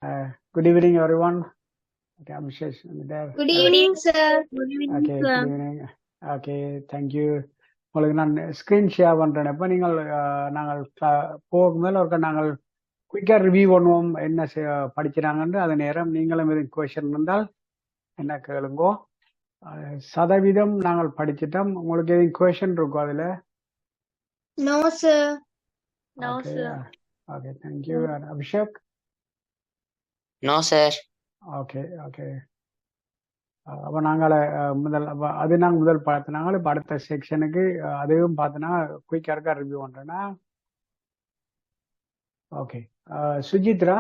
Good evening, everyone. Okay, Abhishek there. Good evening, sir. Good evening, Okay, sir. good evening. Okay, thank you. உங்களுக்கு நான் screen share பண்ணுறேன். இப்போ நீங்கள் நாங்கள் போகும் மேலே ஒருக்க நாங்கள் குயிக்காக ரிவ்யூ பண்ணுவோம் என்ன படிக்கிறாங்கன்னு. அது நேரம் நீங்களும் எதுவும் கொஷன் இருந்தால் என்ன கேளுங்கோ. சதவீதம் நாங்கள் படிச்சிட்டோம். உங்களுக்கு எதுவும் கொஷன் இருக்கும் அதில்? No, sir. No, okay sir. Okay thank you. Abhishek? No sir. Okay okay. அப்போ நாங்கள் அது நாங்கள் முதல் பார்த்தனாங்க. இப்போ அடுத்த செக்ஷனுக்கு அதையும் பார்த்தோன்னா குயிக்காக இருக்கா ரிவ்யூ பண்ணுறேன்னா. ஓகே சுஜித்ரா,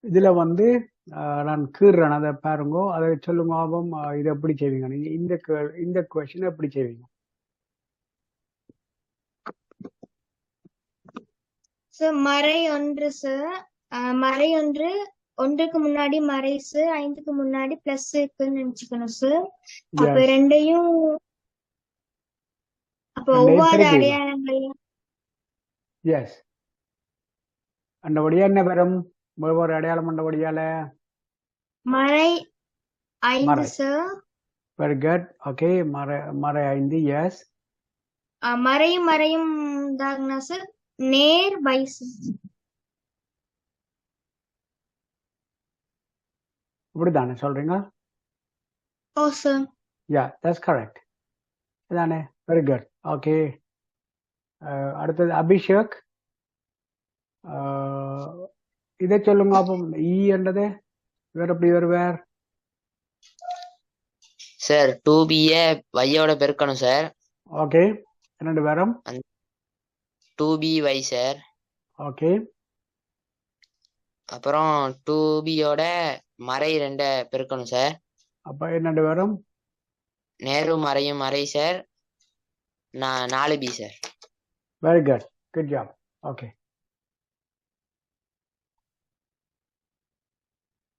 இதில் வந்து நான் கீறுறேன், அதை பாருங்கோ. அதை சொல்லுங்க ஆபம். இதை எப்படி செய்வீங்க நீங்கள்? இந்த கொஷினை எப்படி செய்வீங்க? Sir, மறை ஒன்று சார். மறை ஒன்றுக்கு முன்னாடி மறை சார், 5க்கு முன்னாடி பிளஸ் இருக்குன்னு நினைச்சுக்கணும் சார். அப்ப Yes. ரெண்டையும் அப்ப ரெண்டையும் ஒவ்வொரு பெருக்கிக்கணும். அடையாளங்களையும் எஸ். அண்டபடியா என்ன பெறும்? ஒவ்வொரு அடையாளம் அண்டபடியால மறை 5 மறை. சார். Very good. ஓகே, மறை 5. எஸ். மறையும் தாங்கண்ணா சார். நேர் பை சார். இப்படிதானே சொல்றீங்க? ஓ சார். Yeah, that's correct. இதானே? Very good. ஓகே, அடுத்தது அபிஷேக். இதை சொல்லுங்க அப்போ. இ என்றது வேற எப்படி வருவார்? சார் 2b-ய y-யோட பெருக்கணும் சார். ஓகே, என்னண்டு வரும்? 2by sir. ஓகே, அப்புறம் 2b-யோட மறை 2 பெருக்கணும் சார். அப்ப என்னண்டு வரும்? நேரும் மறையும் மறை sir. 4b sir. Very good, good job. Okay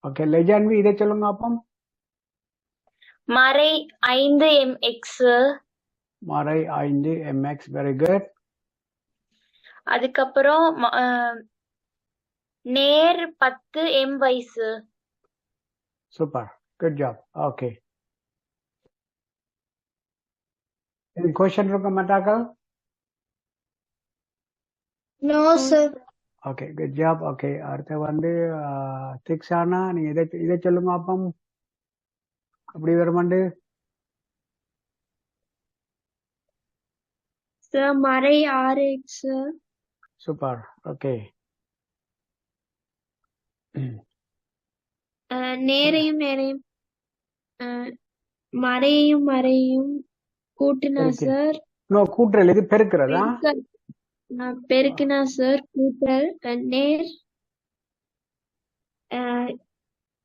okay, Lejanvi இதை சொல்லுங்க அப்போ. மறை 5 mx. மறை 5 mx. Very good. அதுக்கப்புறம் நேர் 10 my. Super, good job. Okay, இது கொஸ்டின் இருக்க மாட்டாக்கள்? No sir. Okay, good job. Okay, அடுத்து வந்து திக்ஷானா, நீங்க இதை சொல்லுங்க அப்போ. அப்படி வருமாண்டு? சார் மறை 6x. சூப்பர். ஓகே, நேரையும் மறையும் கூட்டினா பெருக்கி. சார். இன்னும் கூட்டுறல், இது பெருக்கிறதா? பெருக்கினா சார் கூட்டல். நேர்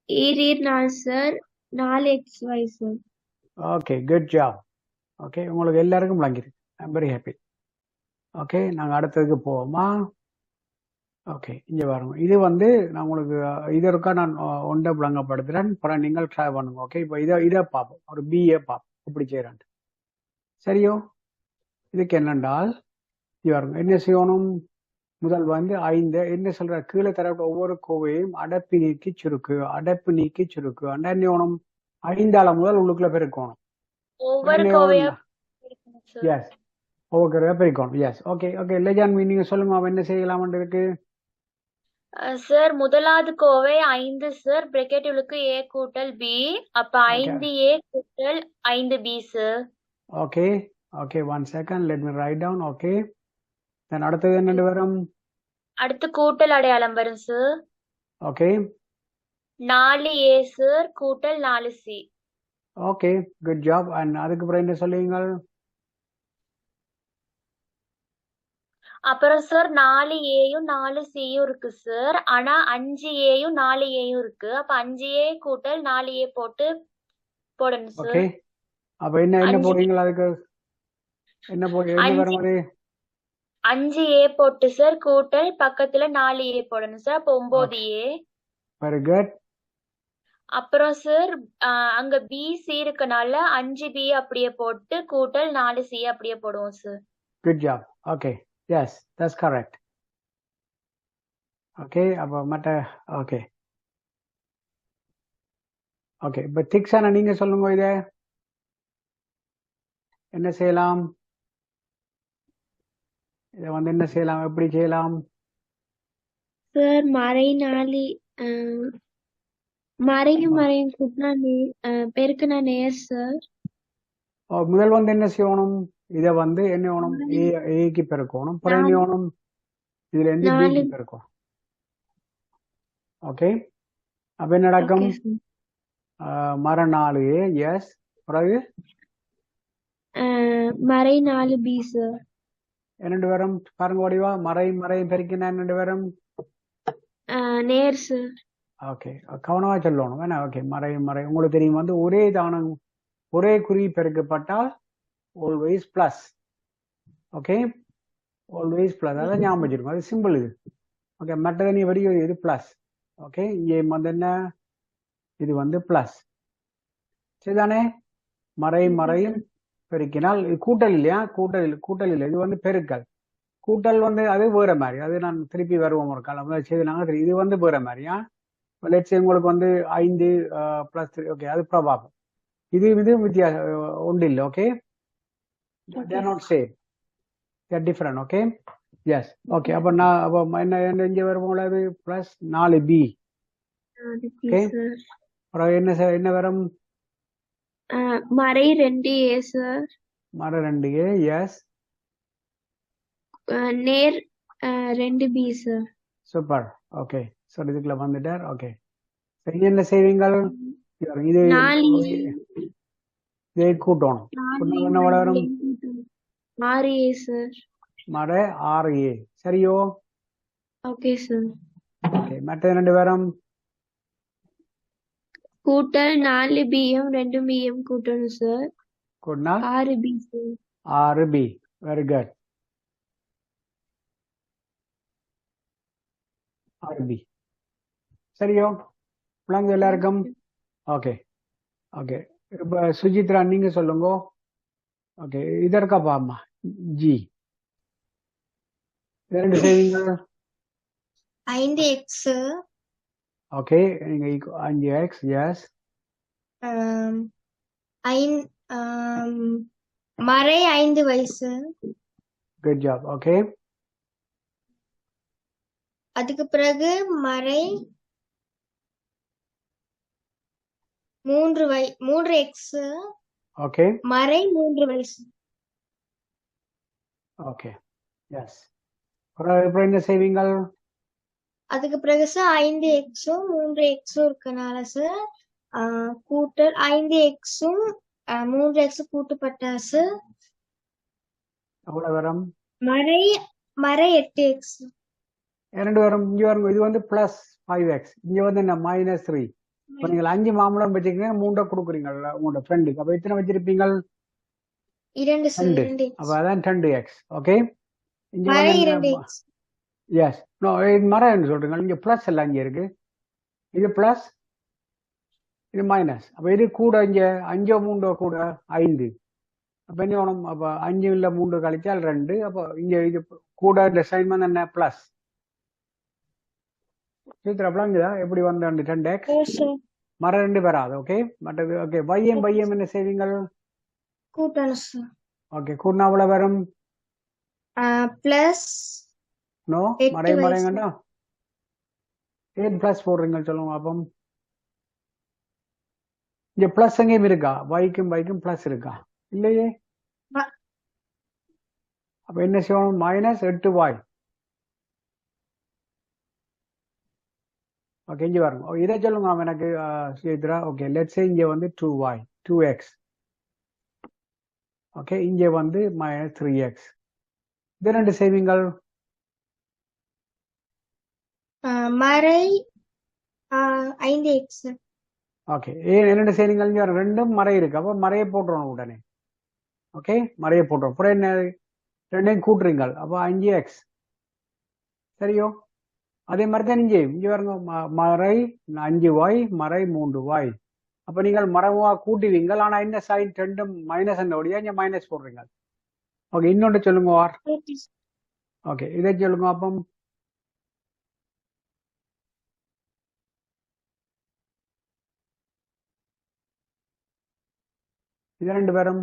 ஈரீர் 4 sir. 4xy sir. Okay, good job. Okay, உங்களுக்கு எல்லாருக்கும் விளங்கிருக்கு. I'm very happy. ஓகே, நாங்கள் அடுத்ததுக்கு போவோமா? ஓகே, இங்கே பாருங்க. இது வந்து நான் உங்களுக்கு இது இருக்கா நான் ஒன்றை விளங்கப்படுத்துகிறேன். அப்புறம் நீங்கள் ட்ரை பண்ணுங்க. ஓகே, இப்போ இதை பார்ப்போம். ஒரு பிஏ பார்ப்போம் இப்படி செய்கிறேன். சரியோ? இதுக்கு என்னென்றால் இது பாருங்க, என்ன செய்யணும்? முதல் வந்து 5 என்ன சொல்ற, கீழே தரப்பட்ட ஒவ்வொரு கோவையும் அடைப்பு நீக்கி சுருக்கு. அண்டா என்ன வேணும்? 5ஆல முதல் உள்ளுக்குள்ள பெருக்கணும். ஒவ்வொரு கோவையா எஸ், ஒவ்வொரு கோவையா பெருக்கணும். எஸ். ஓகே ஓகே, லெஜான்வி நீங்க சொல்லுங்க அவன் என்ன செய்யலாம் இருக்கு. சார் முதலாவது கோவை 5 சார். பிராக்கெட்டுகளுக்கு a கூட்டல் b. அப்ப 5a கூட்டல் 5b sir. Okay okay, 1 second, let me write down. Okay, then அடுத்தது என்னண்டு வரும்? அடுத்து கூட்டல் அடையாளம் வரும் சார். ஓகே, 4a சார் கூட்டல் 4c. Okay, good job. And அதுக்கு அப்புறம் என்ன சொல்லுவீங்க? அப்புறம் சார் 4aயும் 4cயும் இருக்கு சார். ஆனா 5aயும் 4aயும் இருக்கு. அப்ப 5a கூட்டல் 4a போடணும் சார். ஓகே, அப்ப என்ன போடுவீங்களா? அதுக்கு என்ன வரும்? அது 5a போட்டு சார் கூட்டல் பக்கத்துல 4a போடணும் சார். அப்ப 9a. Very good. அப்புறம் சார் அங்க bc இருக்கனால 5b அப்படியே போட்டு கூட்டல் 4c அப்படியே போடுவோம் சார். Good job. Okay, yes, that's correct. Okay, அப்போ மற்ற ஓகே ஓகே, இப்ப திக்ஸான நீங்க சொல்லுங்க, இத என்ன செய்யலாம்? இதை வந்து என்ன செய்யலாம், எப்படி செய்யலாம்? சார் மறை நாலு மறையும் மறையும் கூட்டினா பெருக்குனா நேர் சார். முதல் வந்து என்ன செய்யணும்? இதை வந்து என்ன வேணும்? ஏக்கு பெருக்கணும். அப்புறம் என்ன வேணும்? இதுல இருந்து பிக்கு பெருக்கணும். ஓகே, அப்ப என்ன நடக்கும்? மர 4A, எஸ். பிறகு மறை 4B சார். என்னண்டு வரும் பாருங்க வடிவா, மறையும் மறையும் பெருக்கினா என்னண்டு வரும்? நேர் சார். ஓகே, கவனமா சொல்லணும் வேணா. ஓகே, மறையும் மறை உங்களுக்கு தெரியும் வந்து ஒரே தானம் ஒரே குறி பெருக்கப்பட்டால் always plus. Okay, always plus, அதான் ஞாபகம் வச்சிருக்கோம், அது சிம்பிள் இது. ஓகே, மற்றது நீ வடிவ இது பிளஸ். ஓகே, இங்கே வந்து என்ன, இது வந்து பிளஸ். சரிதானே? மறையும் மறையும் பெருக்கினால் இது கூட்டல் இல்லையா? கூட்டல் இல்லை, இது வந்து பெருக்கல். கூட்டல் வந்து அது வேற மாதிரி, அது நான் திருப்பி வருவோம் ஒரு காலம் செய்தாங்க. இது வந்து வேற மாதிரியா? லெட்ஸ் உங்களுக்கு வந்து 5 + 3. ஓகே, அது ப்ராபபிள். இது வித்தியாசம் ஒன்று இல்லை. Okay, they are not same, they are different. Okay, yes. Okay, அப்ப நான் அப்போ என்ன இங்கே வரும்போது அது +4B. ஓகே, அப்புறம் என்ன வரும்? மறை 2A சார். மர 2A, எஸ். நேர் 2B sir. Super. Okay, so இதுக்குள்ள வந்துட்டார். ஓகே, சரி, என்ன செய்வீங்கள்? இது இதை கூட்டணும். என்ன வரும்? 6A sir. மர 6A, சரியோ? Okay sir. ஓகே, மற்ற 2 வரும்? கூட்டல் 4Bயும் 2Bயும் கூட்டணும் சார். கூட்டினா 6B sir. 6B. Very good. 6B, சரியோ? பிள்ளைங்க எல்லாருக்கும் ஓகே. ஓகே, இப்ப சுஜித்ரா நீங்க சொல்லுங்க. ஓகே, இதற்கா பாமா ஜி ரெண்டு செய்வீங்க. 5x ஓகே, நீங்க 5x, எஸ். மறை 5 வயசு. Good job. ஓகே, அதுக்கு பிறகு மறை 3x. ஓகே, மறை 3 வயசு. Okay, yes. அப்புறம் என்ன செய்வீங்க? அதுக்கு பிறகு சார் 5xம் 3xம் இருக்கனால சார் கூட்டல் 5xம் 3x கூட்டப்பட்டா சார் எவ்வளவு வரும்? மறை 8x. 2 வரும். இங்க வரும், இது வந்து +5x, இங்க வந்து என்ன -3. இப்ப நீங்கள் 5 மாம்பழம் வச்சுக்கீங்க, 3 கொடுக்குறீங்க உங்களோட ஃப்ரெண்டுக்கு. அப்ப எத்தனை வச்சிருப்பீங்க? 2 சார். 2. அப்ப அதான் 2x. ஓகே, இங்க மறை வந்து 2x. எஸ். நோ, இது மரம் சொல்றீங்க. இங்க பிளஸ் எல்லாம் இங்க இருக்கு. இது பிளஸ், இது மைனஸ். அப்ப இது கூட, இங்க 5 3 கூட 5. அப்ப என்ன வேணும்? அப்ப 5 இல்ல 3 கழிச்சால் 2. அப்ப இங்க இது கூட இந்த சைன் வந்து என்ன? பிளஸ். சித்திரப்பலாங்குதா எப்படி வந்து 2x மர 2 வராது. ஓகே, மற்றது ஓகே. பையம் என்ன செய்வீங்க? கூட்டணும் சார். ஓகே, கூட்டினா அவ்வளவு வரும். பிளஸ் நோ, மறைங்கண்டா 8 + போடுறீங்க சொல்லுங்க. அப்போ இங்க பிளஸ் எங்கேயும் இருக்கா? பைக்கும் பிளஸ் இருக்கா? இல்லையே. அப்ப என்ன செய்யணும்? -8y. ஓகே, இங்க பாருங்க. இதை சொல்லுங்க எனக்கு சித்ரா. ஓகே, லெட்ஸ் சே இங்க வந்து 2x. ஓகே, இங்க வந்து -3x. இது ரெண்டு செய்வீங்கள். மறை 5x. ஓகே, என்னென்ன செய்வீங்க? இங்க ரெண்டும் மறை இருக்கு. அப்ப மறையை போட்டுறோம் உடனே. ஓகே, மறையை போட்டுறோம். அப்புறம் என்ன? ரெண்டையும் கூட்டுறீங்க. அப்ப 5x, சரியோ? அதே மாதிரி தான் இங்க பாருங்க, மறை 5y, மறை 3y. அப்ப நீங்கள் மரவா கூட்டுவீங்க. ஆனா என்ன சைன்? ரெண்டும் மைனஸ் என்னோடய இங்க மைனஸ் போடுறீங்க. ஓகே, இன்னொன்று சொல்லுங்க. ஓகே, இதை சொல்லுங்க. அப்போ இது ரெண்டு பேரும்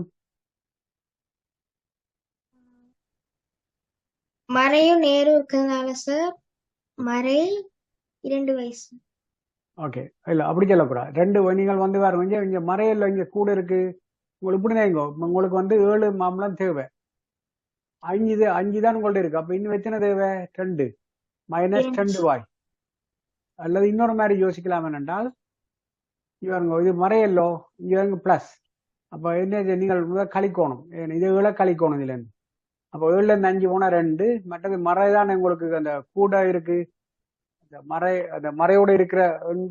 மறையும் நேரும் இருக்கிறதுனால சார் மறை 2 வயசு. ஓகே இல்ல அப்படி சொல்லக்கூடாது. ரெண்டு நீங்கள் வந்து வேற இங்க மறையில இங்க கூட இருக்கு. உங்களுக்கு இப்படிதான் இங்க உங்களுக்கு வந்து 7 மாம்பழம் தேவை. 5 தான் உங்கள்ட்ட இருக்கு. அப்ப இன்னும் எத்தனை தேவை? 2 மைனஸ் 2 வாய். அல்லது இன்னொரு மாதிரி யோசிக்கலாம் என்னென்றால் இவருங்க இது மறையல்லோ இங்க பிளஸ். அப்ப என்ன நீங்கள் முதல் கழிக்கணும். இது 7 கழிக்கணும் இதுல இருந்து. அப்போ 7ல இருந்து 5 போனா 2. மற்றது மறை தான் உங்களுக்கு அந்த கூட இருக்கு. அந்த மறையோட இருக்கிற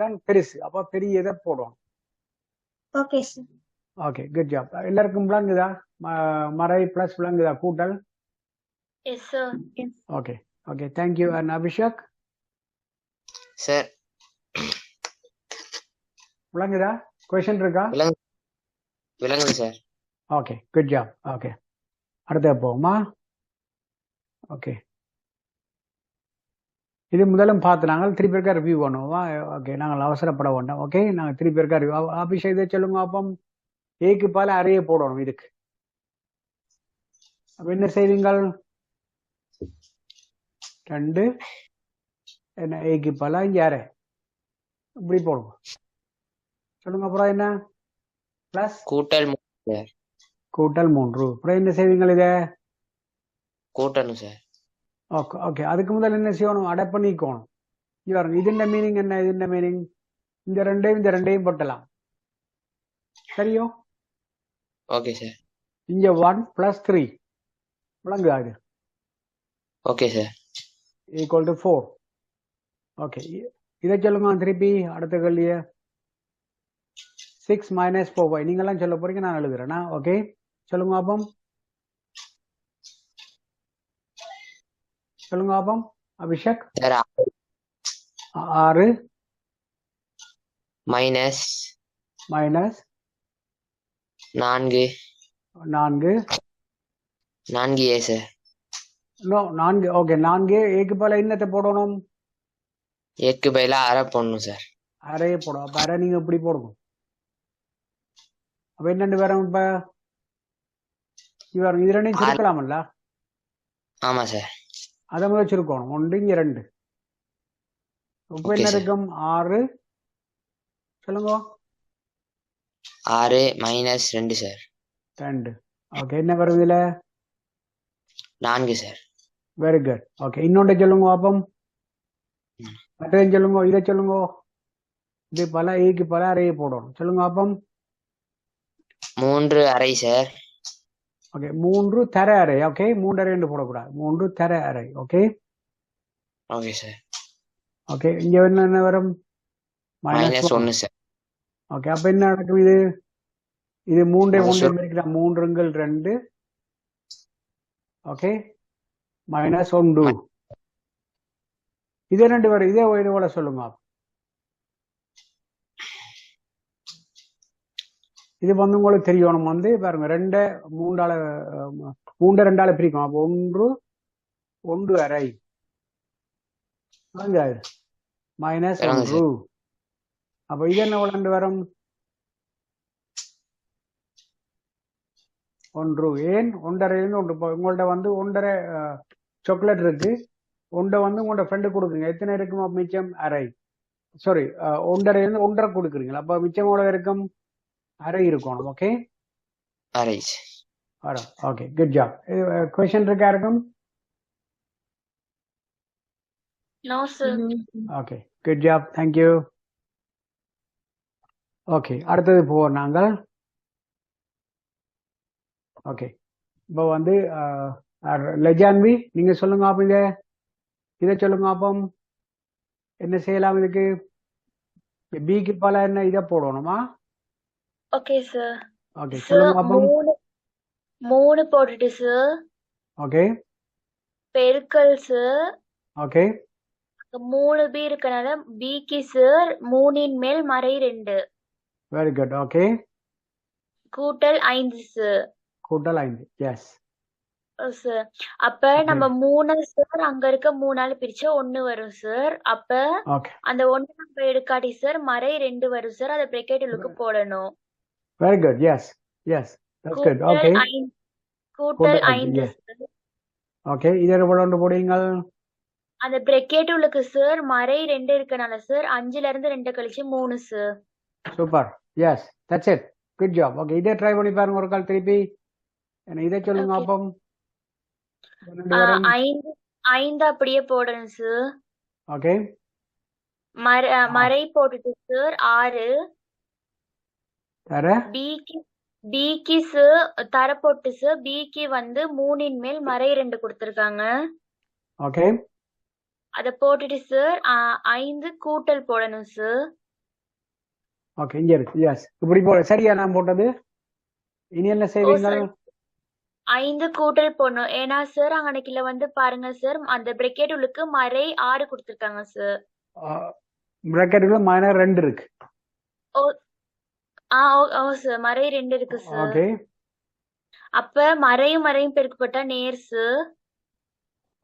தான் பெருசு. அப்ப பெரிய இதை போடுவோம். Okay sir. Okay good job. எல்லாருக்கும் விளங்குதா? மறை பிளஸ் விளங்குதா கூட்டல்? S sir. Okay okay thank you. And Abhishek sir விளங்குதா? கொஸ்டின் இருக்கா? விளங்குது sir. Okay good job. Okay அடுத்த போவோமா? ஓகே இது முதலும் பார்த்து நாங்கள் திருப்பி இருக்கா ரிவ்யூ பண்ணுவோமா? ஓகே நாங்கள் அவசரப்பட வேண்டாம். ஓகே நாங்கள் திருப்பி இருக்கா ரிவ்யூ. அபிஷேக் இதை சொல்லுங்க. அப்போ ஏக்கு பால அறைய போடணும் இதுக்கு. அப்ப என்ன செய்வீங்கள்? 2 என்ன ஏக்கு பால இங்க அரை இப்படி போடுவோம். சொல்லுங்க. அப்புறம் என்ன? பிளஸ் கூட்டல் 3 சார். கூட்டல் 3. அப்புறம் என்ன செய்வீங்கள்? இதை கூட்டணும் சார். ஓகே ஓகே அதுக்கு முதல்ல என்ன செய்யணும்? அடை பண்ணிக்கணும். இவருங்க இதுண்ட மீனிங் என்ன? இதுண்ட மீனிங் இந்த ரெண்டையும் போட்டலாம். சரியோ? Okay sir. இங்க 1 + 3 விளங்குதா? இது okay sir. Equal to 4. Okay இதை சொல்லுங்க திருப்பி அடுத்த கேள்விய. 6 - 4y நீங்கெல்லாம் சொல்ல போறீங்க, நான் எழுதுறேன்னா. ஓகே சொல்லுங்க. அப்போ சொல்லுங்க. அப்போ அபிஷேக் சார் 6 மைனஸ் மைனஸ் 4 4 சார். நோ 4. ஓகே 4 ஏக்கு பல இன்னத்தை போடணும். ஏக்கு பதிலா அரை போடணும் சார். அரையே போடும். அப்ப அரை நீங்க இப்படி போடுங்க. அப்ப என்னண்டு வரும்? இப்ப இவர் இது ரெண்டையும் சுருக்கலாமல்ல? ஆமா சார். அதை முதல் சுருக்கணும். 1 இங்க 2. இப்ப என்ன இருக்கும்? 6 சொல்லுங்க. 6 மைனஸ் 2 சார். 2. ஓகே என்ன வரும் இதுல? 4 சார். Very good. ஓகே இன்னொன்று சொல்லுங்க. அப்போ மற்றதையும் சொல்லுங்க. இதை சொல்லுங்க. இது பல ஏக்கு பல அறையை போடணும். சொல்லுங்க. அப்போ 3 அரை சார். ஓகே 3 தர அறை. ஓகே 3 அறை என்று போடக்கூடாது. 3 தர அறை. Okay okay sir. ஓகே இங்க என்ன வரும்? Minus 1 sir. ஓகே அப்ப என்ன நடக்கும்? இது 3 இருக்கிற 3 2. Okay minus 1. இது 2 வரும். இதே போல சொல்லுங்க. இது வந்து உங்களுக்கு தெரியணும். வந்து பாருங்க 2 3 பிரிக்கும். அப்போ 1 அரை மைனஸ் 1. அப்ப இது என்ன விளையாண்டு வரும்? 1. ஏன் 1.5 உங்கள்ட்ட வந்து 1.5 சாக்லேட் இருக்கு. 1 வந்து உங்களோட ஃப்ரெண்டு கொடுக்குறீங்க. எத்தனை இருக்கும்? மிச்சம் அரை. சாரி 1.5 1.5 கொடுக்குறீங்களா? அப்ப மிச்சம் எவ்வளவு இருக்கும்? அரை இருக்கணும். ஓகே அரை. Okay good job. கொஸ்டின் இருக்கா இருக்கும்? No sir. Okay good job. Thank you. Okay அடுத்தது போவோம் நாங்கள். ஓகே இப்போ வந்து லெஜான்வி நீங்க சொல்லுங்க. அப்போ இதை சொல்லுங்க. அப்போ என்ன செய்யலாம்? இதுக்கு பிக்கு பல என்ன இதை போடணுமா? Okay sir. ஓகே சார் சொல்லுங்க. அப்போ 3 போட்டுட்டு சார் ஓகே பெருக்கல் சார். ஓகே 3 பி இருக்கனால பிக்கு சார் 3 மேல் மறை 2 வெரி குட். ஓகே கூட்டல் 5 சார். கூட்டல் 5. எஸ் சார் அப்ப நம்ம 3 சார் அங்க இருக்க 3ஆல பிரிச்சா 1 வரும் சார். அப்ப ஓகே அந்த 1 நம்ம எடுக்காட்டி சார் மறை 2 வரும் சார். அதை பிரேக்கெட் உள்ளுக்கு போடணும். Very good. Yes Yes, that's good. கூட்டல் Okay. கூட்டல் கூட்டல் 5 yes. sir. Okay. இது எவ்வளவு போடுவீங்கள்? அந்த bracket உள்ளுக்கு சார் மறை 2 இருக்கனால சார் 5ல இருந்து 2 கழிச்சு 3 sir. Super. Yes, that's it. Good job. Okay, இதை ட்ரை பண்ணி பாருங்க ஒரு கால் திருப்பி. இதை சொல்லுங்க Okay. அப்பம். ரெண்டு வரும். 5 அப்படியே போடணும் சார். Okay. மறை போட்டுட்டு சார் 6 வேற? பிக்கு சார் தர போட்டு சார் பிக்கு வந்து 3ன் மேல் மறை 2 கொடுத்திருக்காங்க. ஓகே. அத போட்டுட்டு சார் 5 கூட்டல் போடணும் சார். ஓகே, இங்க இருக்கு. எஸ், இப்படி போட சரியா நான் போட்டது. இனி என்ன செய்வீங்க? 5 கூட்டல் போடணும். ஏன்னா சார் அங்கனைக்குல வந்து பாருங்க சார் அந்த பிராக்கெட் உள்ளுக்கு மறை 6 கொடுத்திருக்காங்க சார். பிராக்கெட்டுக்குள்ள மைனஸ் 2 இருக்கு. ஓ சார் மறை 2 இருக்கு சார். ஓகே. அப்ப மறையும் பெருக்கப்பட்டா நேர் சார்.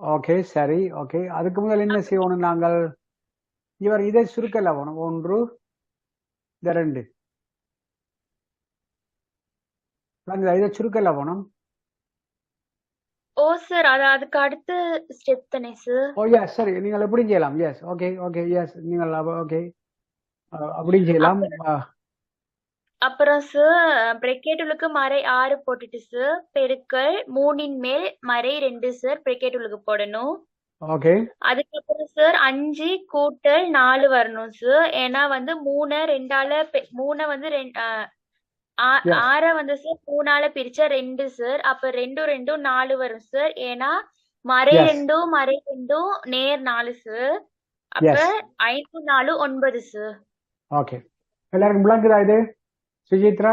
ஓகே, சரி. ஓகே, அதுக்கு முதல்ல என்ன செய்யணும் நாங்கள்? இதை சுருக்கல வேணும். 1 2 இதை சுருக்கல வேணும். ஓ சார் அதுக்கு அடுத்த ஸ்டெப் தானே சார். ஓ எஸ், சரி. நீங்கள் எப்படி செய்யலாம்? Yes, okay. ஓகே, எஸ், நீங்கள் ஓகே அப்படி செய்யலாம். அப்புறம் சார் பிராக்கெட் உள்ளுக்கு மறை 6 போட்டுட்டு சார் பெருக்கல் 3ன் மேல் மறை 2 சார் பிராக்கெட் உள்ளுக்கு போடணும். ஓகே. அதுக்கப்புறம் சார் 5 கூட்டல் 4 வரணும் சார். ஏன்னா வந்து 3 2ஆல 3 வந்து 6 வந்து சார் 3ஆல பிரிச்சா 2 சார். அப்ப 2 2 4 வரும் சார். ஏன்னா மறை 2 மறை 2 நேர் 4 சார். அப்ப 5 4 9 சார். ஓகே, எல்லாருக்கும் விளங்குதா இது? Sujithra,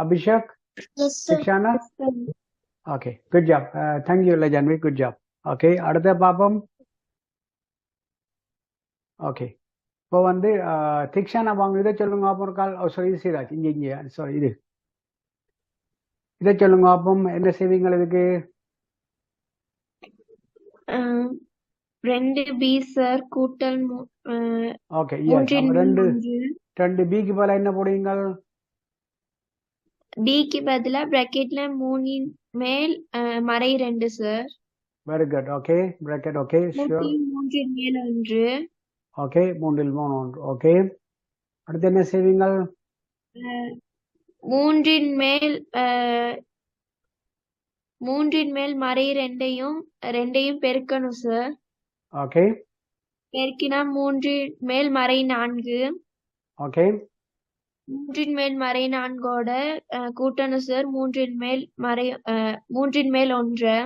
Abhishek, Sikshana? Okay, good job. Thank you Lajanvi, good job. Okay, அடுத்த பாப்போம். ஓகே, இப்போ வந்து திக்ஷானா வாங்க. இதை சொல்லுங்க அப்போ ஒரு கால். சாரி, இது சீராஜ். இங்கே சாரி, இதை சொல்லுங்க அப்போ என்ன செய்வீங்க இதுக்கு? 2b சார் கூட்டல் ஓகே, எஸ். 2 பிக்கு பதிலா என்ன போடுவீங்க? டிக்கு பதிலா பிராக்கெட்ல 3ன் மேல் மறை 2 sir. Very good. Okay, bracket. Okay, sure. 3ன் மேல் 1. ஓகே, 3ல் 3 1. ஓகே, அடுத்து என்ன செய்வீங்க? 3ன் மேல் மறை 2ஐயும் பெருக்கணும் சார். ஓகே. பெருக்கினா 3ன் மேல் மறை 4. ஓகே. 3ன் மேல் மறை 4ஓட கூட்டணும் சார் 3ன் மேல் 1.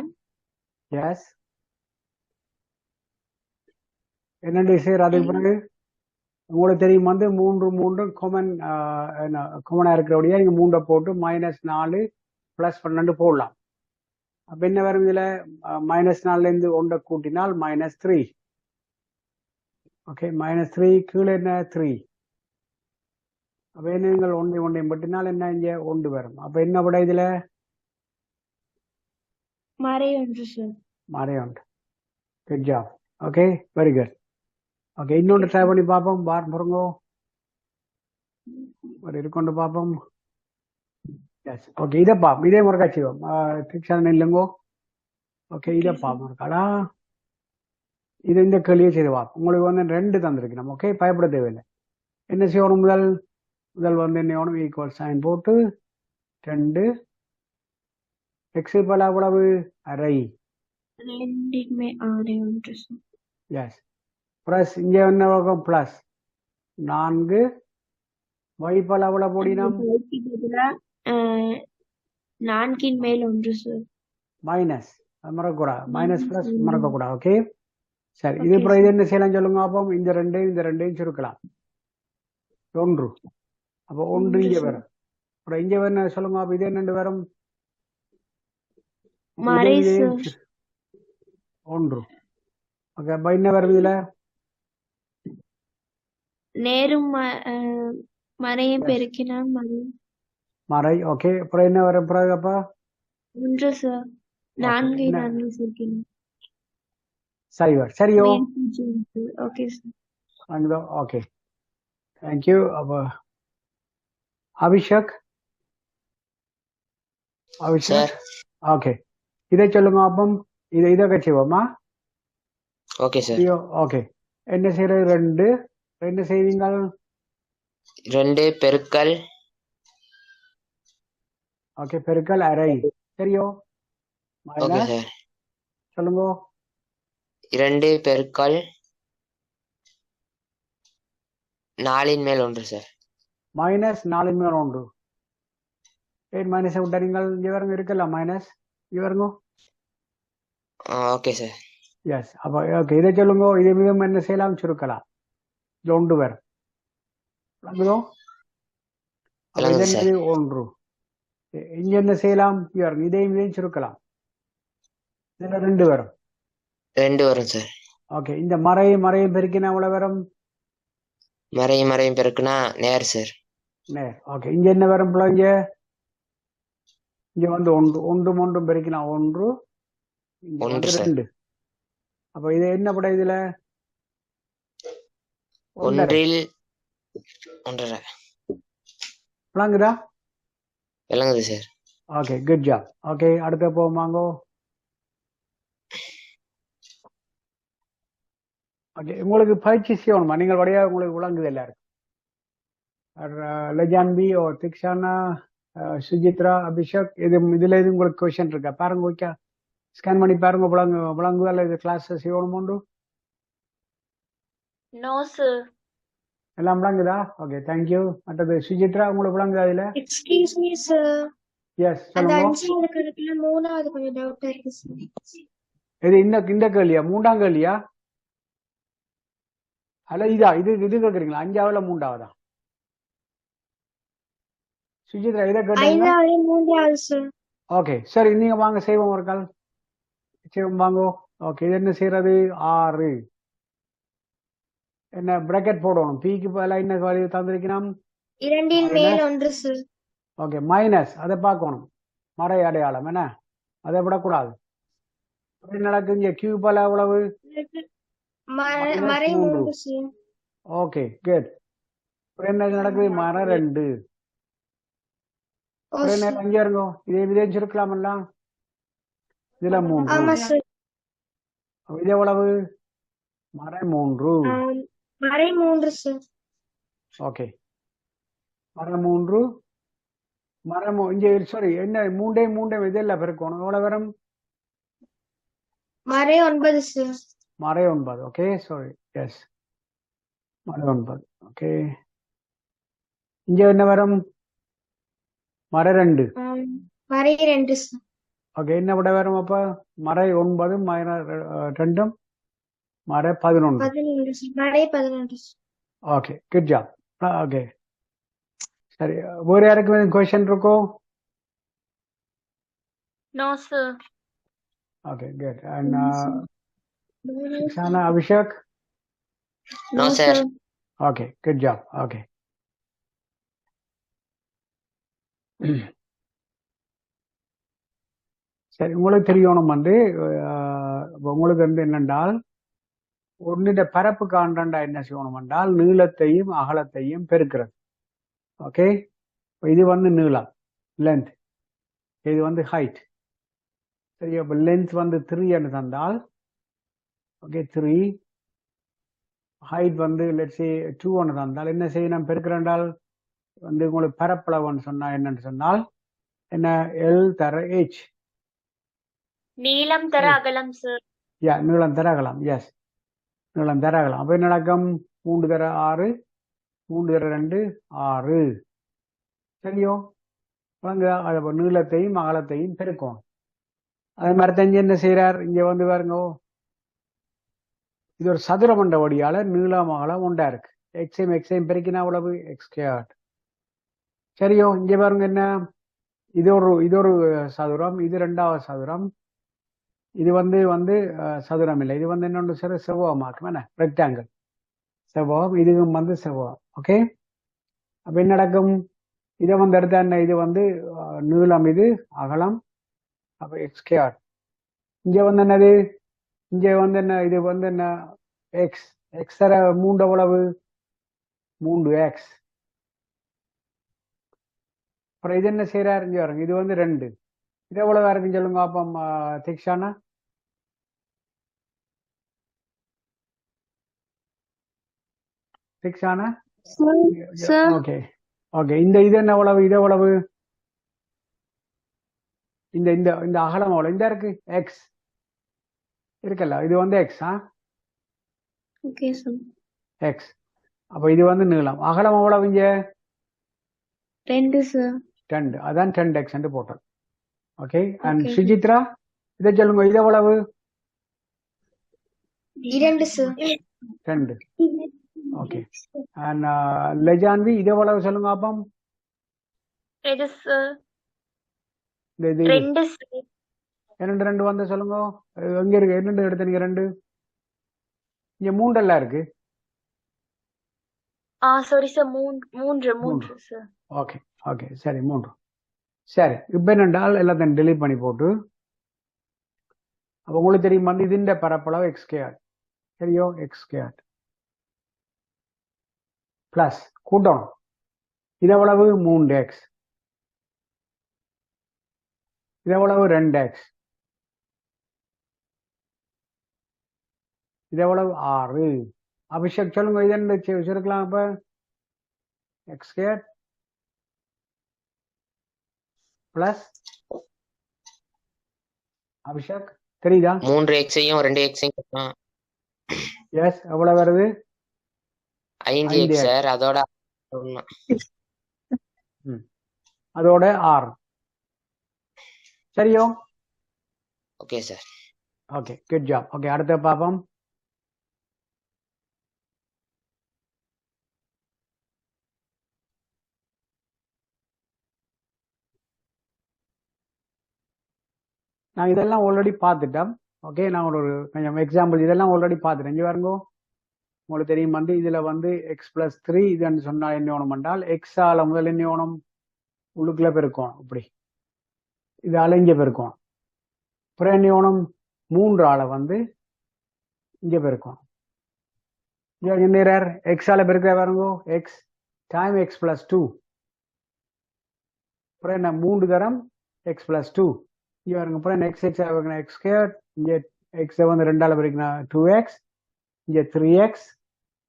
எஸ். என்னண்டு சார் அதுக்கு பிறகு? உங்களுக்கு தெரியும் வந்து 3 காமனா இருக்கிறபடியா நீங்க 3 போட்டு -4 +12 போடலாம். அப்ப என்ன வரும் இதுல? -4ல இருந்து 1 கூட்டினால் -3. ஓகே, -3 கீழே என்ன 3. அப்ப என்ன நீங்கள் 1 பட்டினால் என்ன இங்க 1 வரும். அப்ப என்ன விட இதுல? மறை 1 சார். மறை 1. Good job. Okay, very good. Okay, இன்னொன்று ட்ரை பண்ணி பார்ப்போம். பாருங்க ஒரு இருக்கொண்டு பார்ப்போம். எஸ். ஓகே, இதை பார்ப்போம். இதே முறை செய்வோம். திக்ஷான் இல்லைங்கோ. ஓகே, இதை பார்ப்போம் இருக்காடா. இது இந்த கேள்வியை செய்து பார்ப்போம். உங்களுக்கு வந்து 2 தந்திருக்கணும். ஓகே, பயப்பட தேவையில்லை. என்ன செய்யணும்? முதல் வந்து என்ன வேணும்? ஈக்குவல் சைன் போட்டு 2 எக்ஸ் பல எவ்வளவு? அரை. 2ன் மேல் 1 சார். எஸ். பிளஸ் இங்க என்ன வரும்? பிளஸ் 4 y பல எவ்வளவு போடினோம்? 4ன் மேல் 1 சார். மைனஸ் மறக்கக்கூடாது. மைனஸ் பிளஸ் மறக்கக்கூடாது. ஓகே, சரி. இது அப்புறம் இது என்ன செய்யலாம் சொல்லுங்க அப்போ? இந்த 2ஐயும் சுருக்கலாம். 1. அப்போ 1 இங்க வரும். அப்புறம் இங்க வேணும் சொல்லுங்க அப்போ. இது என்ன வரும்? மறை சார். 1. ஓகே, அப்ப என்ன வரும் இதுல? நேரும் மறையும் பெருக்கினா மறை. ஓகே, அப்புறம் என்ன வரும் பிறகு? அப்ப 1 சார். 4 4 சேர்க்கணும். சரியோ? Okay sir. Okay, thank you. அப்ப அபிஷேக் அபிஷேக் சார் ஓகே இதை சொல்லுங்க அப்பம் இதை செய்வோமா ஓகே சார் ஐயோ ஓகே என்ன செய்யறது ரெண்டு செய்வீங்க 2 பெருக்கல் ஓகே பெருக்கல் அரை சரியோ ஓகே மைனஸ் சார் சொல்லுங்க 2 பெருக்கல் 4 மேல் 1 சார் மைனஸ் 4 மேல் 1 ஏன் மைனஸை விட்டா நீங்கள் இங்கே வருங்க இருக்கல மைனஸ் இங்கே வருங்க ஓகே சார் எஸ் அப்போ ஓகே இதை சொல்லுங்க இதே விதம் என்ன செய்யலாம் சுருக்கலாம் இது 1 வரும் விளங்குதோ அப்போ விளங்குது இது சார் என்னது 1 இங்க என்ன செய்யலாம் இங்கே வருங்க இதையும் சுருக்கலாம் இதுல 2 வரும் 2 வரும் சார் ஓகே இந்த மறையும் பெருக்கினா எவ்வளவு வரும் மறையும் பெருக்குனா நேர் சார் நேர் ஓகே இங்க என்ன வரும் போல இங்க வந்து ஒன்றும் பெருக்கினா 1 இங்க 1 வந்து சார் 2 அப்ப இது என்ன பட இதுல 1 1 1.5 விளங்குதா விளங்குது sir okay good job okay அடுத்த போமாங்கோ ஓகே உங்களுக்கு பயிற்சி செய்யணுமா நீங்கள் வழியா உங்களுக்கு விளங்குது எல்லாருக்கும் லஜான்பி ஓ திக்ஷானா சுஜித்ரா அபிஷேக் இதுல இது உங்களுக்கு கொஸ்டின் இருக்கா பாருங்க ஓகே ஸ்கேன் பண்ணி பாருங்க விளங்குதா இல்லை இது கிளாஸ் செய்யணுமோண்டு நோ சார் எல்லாம் விளங்குதா ஓகே தேங்க்யூ மற்றது சுஜித்ரா உங்களுக்கு விளங்குதா இதுல எக்ஸ்கியூஸ் மீ சார் எஸ் அந்த சொல்லுங்க 5 கணக்குல 3வது கொஞ்சம் டவுட்டா இருக்கு சார் இது இந்த கேள்வியா 3ஆம் கேள்வியா அல்ல இது கேக்குறீங்களா 5ஆவதுல 3ஆவதா சுஜித்ரா இதை கேட்டீங்க 5வது 3வது சார் ஓகே சரி நீங்க வாங்க செய்வோம் ஒரு கால் செய்வோம் வாங்கோ ஓகே இது என்ன செய்யறது 6 என்ன பிராக்கெட் போடணும் பிக்கு பதிலா என்ன வேல்யூ தந்திருக்கணும் 2 மேல் 1 சார் ஓகே மைனஸ் அதை பார்க்கணும் மறை அடையாளம் என்ன அதை விடக்கூடாது என்ன நடக்கு இங்க கியூ பல எவ்வளவு மறை 3 3 சார் ஓகே குட் என்ன நடக்குது மறை 2 ஓ என்ன சார் அங்கே இருங்கோ இதே சுருக்கலாமல்ல இதுல 3 ஆமா சார் இது எவ்வளவு மறை 3 மறை 3 சார் ஓகே மறை 3 இங்க சாரி என்ன 3 இதெல்லாம் பெருக்கணும் எவ்வளவு வரும் மறை 9 சார் மறை 9 ஓகே சாரி எஸ் மறை 9 ஓகே இங்க என்ன வரும் மறை 2 மறை 2 சார் ஓகே என்ன விட வரும் அப்ப மறை 9 2 மறை 11 11 சார் மறை 11 sir okay good job okay சரி வேற யாருக்கு கொஸ்டின் இருக்கோ no sir okay good and Shana Abhishek no sir okay good job okay சரி உங்களுக்கு தெரியணும் வந்து உங்களுக்கு வந்து என்னென்றால் ஒன்னுடைய பரப்பு காண்றண்டா என்ன செய்யணும் என்றால் நீளத்தையும் அகலத்தையும் பெருக்கிறது ஓகே இது வந்து நீளம் லென்த் இது வந்து ஹைட் சரி அப்போ லென்த் வந்து 3 என்று தந்தால் ஓகே 3 ஹைட் வந்து லெட்ஸ் 2 ஒன்று தந்தால் என்ன செய்யணும் பெருக்கிறண்டால் வந்து உங்களுக்கு பரப்பளவுன்னு சொன்னா என்னன்னு சொன்னால் என்ன எல் தர h நீளம் தர அகலம் சார் யா நீளம் தர அகலம் எஸ் நீளம் தர அகலம் அப்போ என்ன நடக்கும் 3 தர 6 3 தர 2 6 சரியோ அது நீளத்தையும் அகலத்தையும் பெருக்கும் அதே மாதிரி தெரிஞ்சு என்ன செய்யறார் இங்க வந்து பாருங்க இது ஒரு சதுரமண்ட வடியால நீளம் அகலம் உண்டா இருக்கு எக்ஸைம் பெருக்கினா அவ்வளவு எக்ஸ்கேர்ட் சரியோ இங்க பாருங்க என்ன இது ஒரு சதுரம் இது 2வது சதுரம் இது வந்து சதுரம் இல்லை இது வந்து என்னொன்று சரி செவ்வகமாக்கும் என்ன ரெக்டாங்கிள் செவ்வகம் இதுவும் வந்து செவ்வகம் ஓகே அப்ப என்ன நடக்கும் இதை வந்து எடுத்தா என்ன இது வந்து நீளம் இது அகலம் அப்ப எக்ஸ்கேஆர் இங்க வந்து என்னது இங்க வந்து என்ன இது வந்து என்ன எக்ஸ் எக்ஸ் தர 3 எவ்வளவு 3x அப்புறம் இது என்ன செய்யறாரு இங்க பாருங்க இது வந்து 2 இது எவ்வளவு இருக்குன்னு சொல்லுங்க அப்போ Dikshana. Dikshana Sir. Okay okay. இந்த இது என்ன எவ்வளவு, இது எவ்வளவு, இந்த இந்த இந்த அகலம் எவ்வளவு, இந்த இருக்கு எக்ஸ் இருக்குல்ல, இது வந்து எக்ஸ். Okay, sir. எக்ஸ். அப்ப இது வந்து நீளம். அகலம் எவ்வளவு இங்க 2, sir. 10, அதான் 10x என்று போட்டோம். ஓகே. And Okay. சுஜித்ரா இதை சொல்லுங்க, இது எவ்வளவு 2 சார். 2. ஓகே. அண்ட் லெஜான்வி இது எவ்வளவு சொல்லுங்க அப்போ. எது சார்? இந்த இது இது. 2 சார். 2 2 வந்து சொல்லுங்க. எங்க இருக்கு 2 எடுத்தீங்க 2? இங்க 3 எல்லாம் இருக்கு. Sorry sir, 3 sir. Okay okay சரி 3. சரி இப்போ என்னென்றால் எல்லாத்தையும் டெலீட் பண்ணி போட்டு, அப்போ உங்களுக்கு தெரியும் வந்து இதுன்ற பரப்பளவு எக்ஸ் ஸ்கொயர். சரியோ, எக்ஸ் ஸ்கொயர் பிளஸ் கூட்டம் இது எவ்வளவு 3x, இது எவ்வளவு 2x, இது எவ்வளவு 6. அபிஷேக் சொல்லுங்க, இது என்ன வச்சிருக்கலாம் அப்ப எக்ஸ் ஸ்கொயர் பிளஸ் அபிஷேக் தெரியுதா? 3x-ஐயும் 2x-ஐயும் எஸ் எவ்வளவு வருது 5x சார். அதோட அதோட 6. சரியோ, okay sir. Okay good job. Okay அடுத்த பாப்போம். நான் இதெல்லாம் ஆல்ரெடி பார்த்துட்டேன். ஓகே, நான் ஒரு கொஞ்சம் எக்ஸாம்பிள் இதெல்லாம் ஆல்ரெடி பார்த்துட்டேன். இங்கே பாருங்க, உங்களுக்கு தெரியும் வந்து இதுல வந்து x+3 இதுன்னு சொன்னா என்ன வேணும் என்றால் எக்ஸால முதல் என்ன வேணும் உள்ளுக்குள்ள பெருக்கணும். இப்படி இதால இங்க பெருக்கணும். அப்புறம் என்ன வேணும் 3 ஆளை வந்து இங்க பெருக்கணும். எக்ஸால பெருக்க பாருங்க, எக்ஸ் டைம் x+2. அப்புறம் என்ன 3 தரம் x+2. இங்க பாருங்க, அப்புறம் எக்ஸ் எக்ஸ் எக்ஸ் ஸ்கொயர். இங்க எக்ஸ் வந்து 2 ஆல பெருக்கினா 2x, இங்க 3x,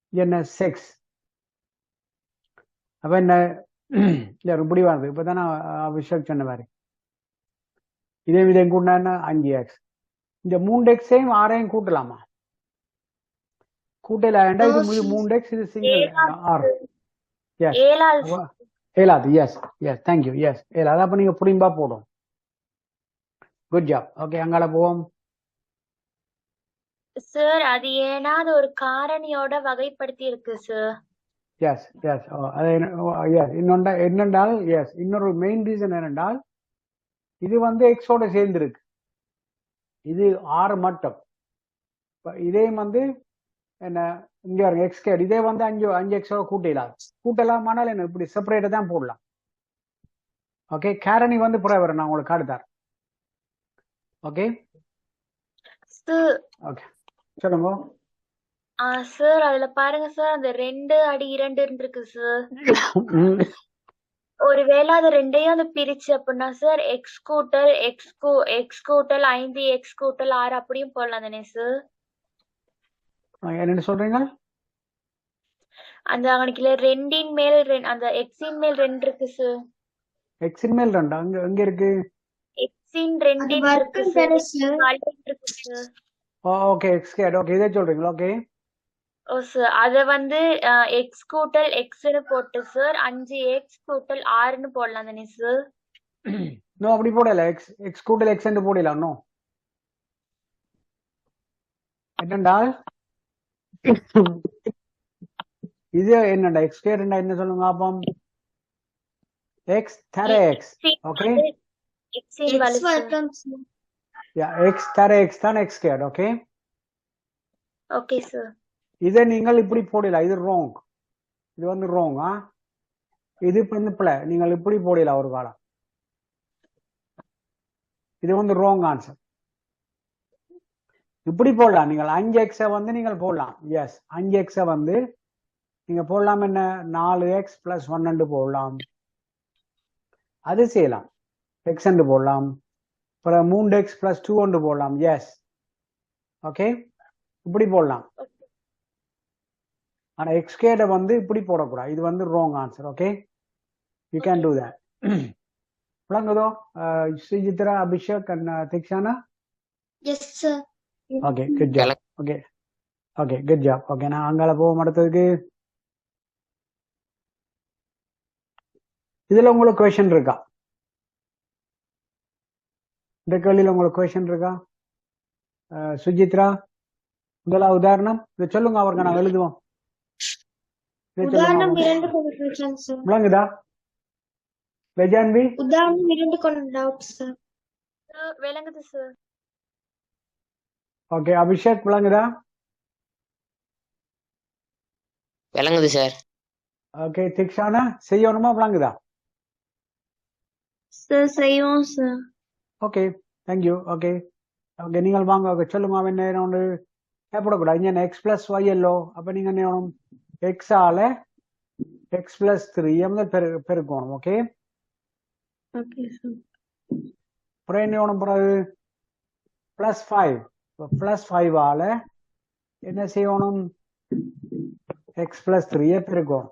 இங்க என்ன 6. அப்ப என்ன இல்ல இப்படி வருது. இப்பதான் நான் அபிஷேக் சொன்ன மாதிரி இதே கூட்டினா என்ன 5x. இந்த 3x-ஐயும் 6-ஐயும் கூட்டலாமா? கூட்டல இது 3x, இது சிங்கிள் 6. ஏழாது. Yes yes thank you. எஸ் ஏழாது. அப்ப நீங்க புரியும்பா போடும். Good job. ஓகே அங்கால போவோம். சார் அது ஏன்னா அது ஒரு காரணியோட வகைப்படுத்தி இருக்கு சார். எஸ் எஸ் அது என்னென்றால் எஸ் இன்னொரு மெயின் ரீசன் என்னென்றால் இது வந்து எக்ஸோட சேர்ந்து இருக்கு. இது 6 மட்டும். இதே வந்து என்ன இங்க எக்ஸ் ஸ்கொயர், இதே வந்து 5 எக்ஸோட கூட்டலாம். ஆனால் என்ன இப்படி செப்பரேட்டா தான் போடலாம். ஓகே, காரணி வந்து புறவர் நான் உங்களுக்கு காட்டுத்தார். ஓகே ஓகே சொல்லுங்க. சார் அதுல பாருங்க சார், அந்த 2 அடி 2 இருக்கு சார். ஒருவேளை அது 2ஐயும் அது பிரிச்சு அப்படின்னா சார் எக்ஸ் கூட்டல் 5 எக்ஸ் கூட்டல் 6 அப்படியும் போடலாம் தானே சார்? என்ன சொல்றீங்க? அந்த அவனுக்குல 2 மேல் அந்த எக்ஸின் மேல் 2 இருக்கு சார். எக்ஸின் மேல் 2 அங்க இருக்கு. எக்ஸின் 2 இருக்கு sir. Okay X square. Okay இதை சொல்றீங்களா? ஓகே ஓ சார், அத வந்து எக்ஸ் கூட்டல் எக்ஸ்னு போட்டு சார் 5x கூட்டல் 6ன்னு போடலாம் தானே சார்? நோ அப்படி போடல. எக்ஸ் கூட்டல் எக்ஸ் என்று போடலாம். நோ என்னண்டால் இது என்னண்டா எக்ஸ் ஸ்கொயர் என்ன சொல்லுங்க அப்பம் எக்ஸ் தர எக்ஸ். ஓகே X வர்க்கம் சார். யா எக்ஸ் தர எக்ஸ் தான் X square. Okay okay sir. இதை நீங்கள் இப்படி போடலாம். இது ராங். இது வந்து ராங். இது வந்து பிள்ளை. நீங்கள் இப்படி போடலாம் ஒரு காலம். இது வந்து ராங் ஆன்சர். இப்படி போடலாம். நீங்கள் 5x வந்து நீங்கள் போடலாம். எஸ் 5x வந்து நீங்க போடலாம். என்ன 4x + 1 போடலாம். அது செய்யலாம். x போடலாம். அப்புறம் 3x plus 2 ஒன்று போடலாம். எஸ், ஓகே, இப்படி போடலாம். ஆனா எக்ஸ் ஸ்கொயர்டை வந்து இப்படி போடக்கூடாது. இது வந்து wrong answer. Okay, you can do that. விளங்குதோ Sujithra, Abhishek and Dikshana? Yes sir. Okay, good job. Okay okay, good job. Okay, நான் அங்கால போவோம் அடுத்ததுக்கு. இதுல உங்களுக்கு கொஸ்டின் இருக்கா? இந்த கேள்வியில உங்களுக்கு கொஸ்டின் இருக்கா? சுஜித்ரா, முதலாவது உதாரணம் இதை சொல்லுங்க, அவருக்கு நான் எழுதுவோம். இதை உதாரணம் சொல்லுங்க. 2 கொண்டு சார். விளங்குதா லெஜான்பி? உதாரணம் 2 கொண்டு டவுட் சார். விளங்குது சார். ஓகே, அபிஷேக் விளங்குதா? விளங்குது சார். ஓகே, திக்ஷானா செய்யணுமா? விளங்குதா? சார் செய்வோம் sir. Okay, thank you. Okay okay, நீங்கள் வாங்க. ஓகே, சொல்லுங்க. அவன் என்ன ஒன்று ஏற்படக்கூடாது. இங்கே எக்ஸ் பிளஸ் ஒய் எல்லோ. அப்போ நீங்கள் என்ன வேணும்? எக்ஸால எக்ஸ் பிளஸ் 3 பெருக்கணும். Okay, okay sir. அப்புறம் என்ன வேணும்? பிறகு பிளஸ் 5. பிளஸ் 5ஆல என்ன செய்யணும்? எக்ஸ் பிளஸ் 3 பெருக்கணும்.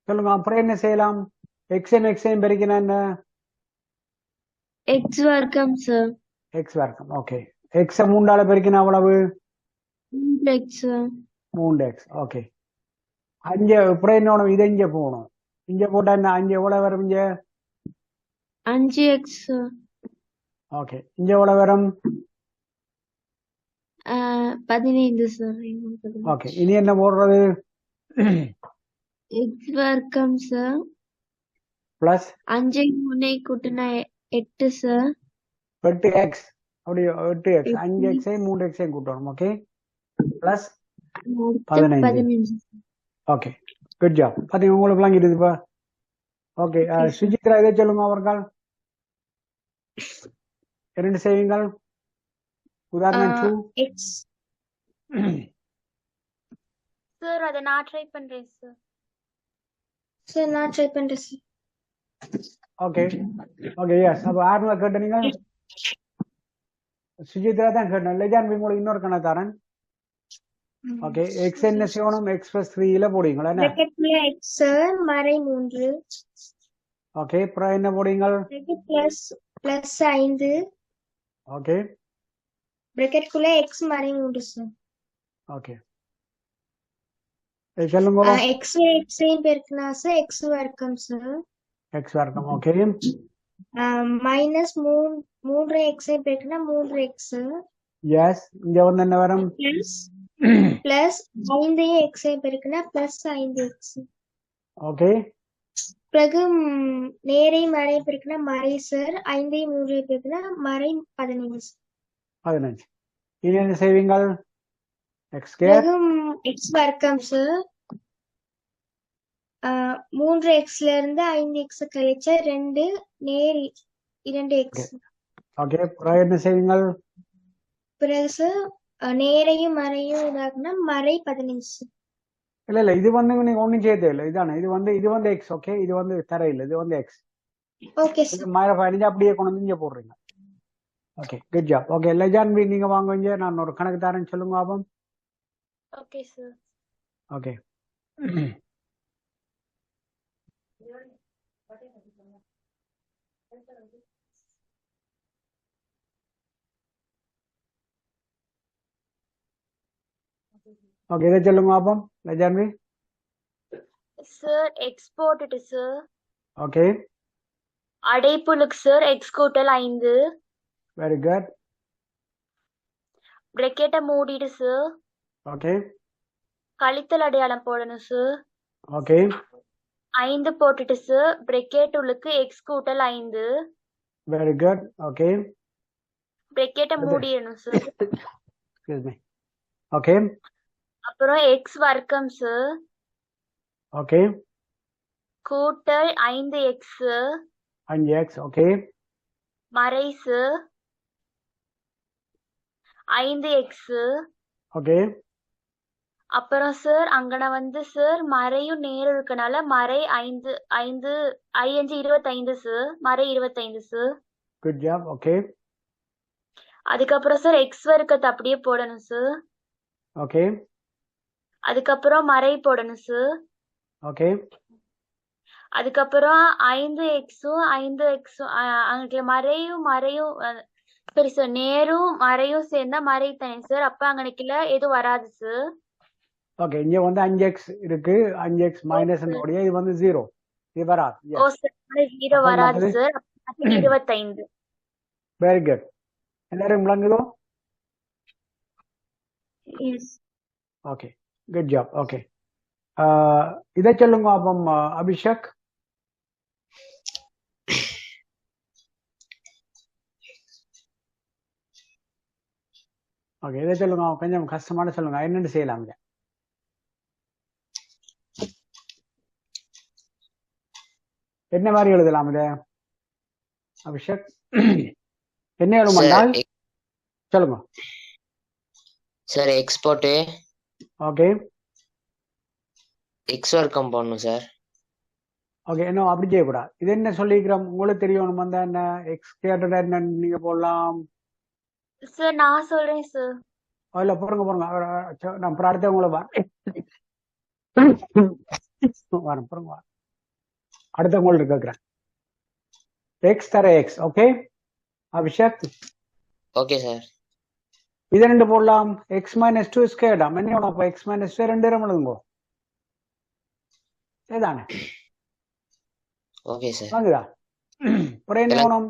சொல்லுங்க. அப்புறம் என்ன செய்யலாம்? எக்ஸையும் எக்ஸையும் பெருக்கினா என்ன? எக்ஸ் வர்க்கம் சார். எக்ஸ் வர்க்கம். ஓகே, எக்ஸை 3ஆல பெருக்கினா அவ்வளவு? X sir. 3x. ஓகே, 5 அப்புறம் என்ன வேணும்? இதை இங்கே போகணும். இங்கே போட்டா என்ன? 5 எவ்வளவு வரும்? இங்கே 5x சார். ஓகே, இங்கே எவ்வளவு வரும்? 15 சார். ஓகே, இனி என்ன போடுறது? எக்ஸ் வர்க்கம் சார். பிளஸ் 5 3 கூட்டினா 8 சார். 8x. அப்படி 8x. 5x 3x கூட்டணும். Okay, plus 15. Okay, good job. பாத்தீங்க, உங்களுக்கு விளங்கிடுதுப்பா. ஓகே, சுஜித்ரா இதை சொல்லுங்க. அவர்கள் 2 செய்வீங்கள். உதாரணம் 2. எக்ஸ் சார் அதை நான் ட்ரை பண்றேன் சார். சார் நான் ட்ரை பண்றேன் சார். Okay okay, yes. அப்போ ஆர்வம் கேட்ட நீங்கள் சுஜித்ரா தான் கேட்டேன். லெஜான்பி உங்களுக்கு இன்னொரு கணக்காரன். ஓகே, எக்ஸ் என்ன செய்யணும்? எக்ஸ் பிளஸ் 3 போடுவீங்களா? என்ன? பிராக்கெட்ல எக்ஸ் மறை 3. ஓகே, அப்புறம் என்ன போடுவீங்க? Plus plus 5. ஓகே, பிராக்கெட்குள்ள எக்ஸ் மறை 3 சார். ஓகே, சொல்லுங்க. எக்ஸ் எக்ஸையும் பெருக்கினா சார் எக்ஸ் வர்க்கம் சார். எக்ஸ் வர்க்கம். ஓகே, மைனஸ் 3 எக்ஸையும் பெருக்கினா 3x. எஸ். இங்க வந்து என்ன வரும்? பிளஸ் 5 எக்ஸையும் பெருக்கினா பிளஸ் 5x. ஓகே, பிறகு நேரை மறை பெருக்கினா மறை சார். 5 3 பெருக்கினா மறை 15. 15. இனி என்ன செய்வீங்க? X square. பிறகு எக்ஸ் வர்க்கம் சார். 3xல இருந்து 5x கழிச்சா 2 நேர் 2x. ஓகே, அப்புறம் என்ன செய்வீங்க? பிறகு சார் நேரையும் மறையும் இதாக்குனா மறை 15. இல்ல இல்ல, இது வந்து நீங்க ஒண்ணும் செய்ய தேவையில்லை. இதானே, இது வந்து எக்ஸ். ஓகே, இது வந்து தரையில், இது வந்து எக்ஸ். Okay sir. -15 அப்படியே கொண்டு வந்து இங்க போடுறீங்க. Okay, good job. ஓகே, லெஜான்பி நீங்க வாங்க. இங்க நான் ஒரு கணக்கு தரேன், சொல்லுங்க பாப்போம். Okay sir. ஓகே, ஓகே, இதை சொல்லுங்க பாப்போம் லெஜான்பி. சார் எக்ஸ் போட்டுட்டு சார் ஓகே, அடைப்புலுக்கு சார் எக்ஸ் கூட்டல் 5. Very good. பிரக்கெட்டை மூடிடு சார். ஓகே, கழித்தல் அடையாளம் போடணும் சார். ஓகே, 5 போட்டுட்டு சார் பிரக்கெட் உள்ளுக்கு எக்ஸ் கூட்டல் 5. Very good. ஓகே, பிரக்கெட்டை மூடிடணும் சார். Excuse me. ஓகே, அப்புறம் எக்ஸ் வர்க்கம் சார் ஓகே, கூட்டல் 5x 5x. ஓகே, மறை சார் 5x ஓகே, அப்புறம் சார் அங்கன வந்து சார் மறையும் நேரும் இருக்கனால மறை 5 5 5 25 சார் மறை 25 சார். Good job. ஓகே அதுக்கப்புறம் சார் எக்ஸ் வர்க்கத்தை அப்படியே போடணும் சார். ஓகே அதுக்கப்புறம் மறை போடணும் சார். ஓகே அதுக்கப்புறம் 5 எக்ஸும் 5 எக்ஸும் அங்க மறையும் சரி சார் நேரும் மறையும் சேர்ந்தா மறை தானே சார். அப்ப அங்கனைக்குல எதுவும் வராது சார். ஓகே இங்க வந்து 5x இருக்கு, 5x மைனஸ் இது வந்து 0, இது வராது. ஓ சார் 0 அப்ப வராது மற்றது சார். 25. Very good. எல்லாரும் விளங்குதோ? Yes. Okay good job. Okay இதை சொல்லுங்க அப்போ அபிஷேக். ஓகே இதை சொல்லுங்க, கொஞ்சம் கஷ்டமான சொல்லுங்க, என்னென்னு செய்யலாம் இங்க? என்ன மாதிரி எழுதலாம் இத அபிஷேக்? என்ன எழுதுமாண்டால் சொல்லுங்க சார். எக்ஸ் போட்டு ஓகே எக்ஸ் வர்க்கம் போடணும் சார். ஓகே இன்னும் அப்படி செய்யக்கூடாது. இது என்ன சொல்லிக்கிறோம் உங்களுக்கு தெரியணும் வந்தா என்ன எக்ஸ் கேட்டடா என்னன்னு நீங்க போடலாம். சார் நான் சொல்றேன் சார். இல்ல போடுங்க நான் அப்புறம் அடுத்த உங்களை வரேன் போடுங்க. அடுத்த உங்களுக்கு கேட்கிறேன். எக்ஸ் தர X. Okay Abhishek. Okay sir. இது ரெண்டு போடலாம். எக்ஸ் மைனஸ் 2 ஸ்கேர்டாம் என்ன வேணும்? அப்போ எக்ஸ் மைனஸ் 2 ரெண்டு நேரம் எழுதுங்கோ. சரிதானே? Okay sir. வாங்குதா? அப்புறம் என்ன வேணும்?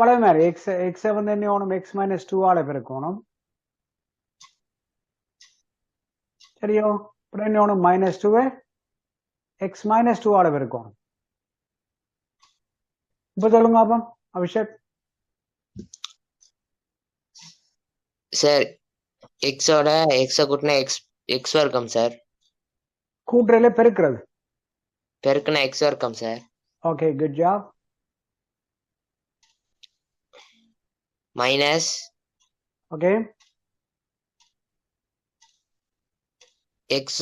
பழைய மாதிரி எக்ஸ் வந்து என்ன வேணும்? எக்ஸ் மைனஸ் 2 ஆல பெருக்கணும். சரியோ? அப்புறம் என்ன வேணும்? மைனஸ் 2 எக்ஸ் மைனஸ் 2 ஆல பெருக்கணும். இப்ப சொல்லுங்க அப்போ அபிஷேக். சார் எக்ஸோட எக்ஸ கூட்டினா எக்ஸ் வர்க்கம் சார். கூட்டுறதுல பெருக்கிறது. பெருக்குனா எக்ஸ் வர்க்கம் sir. Okay good job. Minus okay X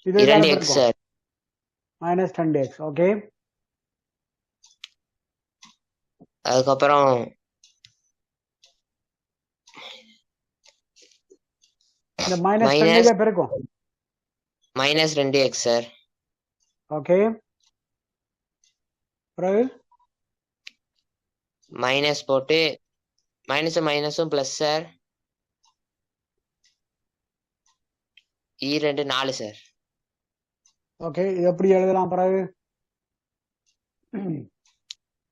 இது 2x sir. Minus 2x. Okay அதுக்கப்புறம் இந்த மைனஸ் 2 பெருக்கும். Minus 2x sir. ஓகே பிறகு மைனஸ் போட்டு மைனஸும் பிளஸ் சார். 2 4 சார். ஓகே இது எப்படி எழுதலாம்? பிறகு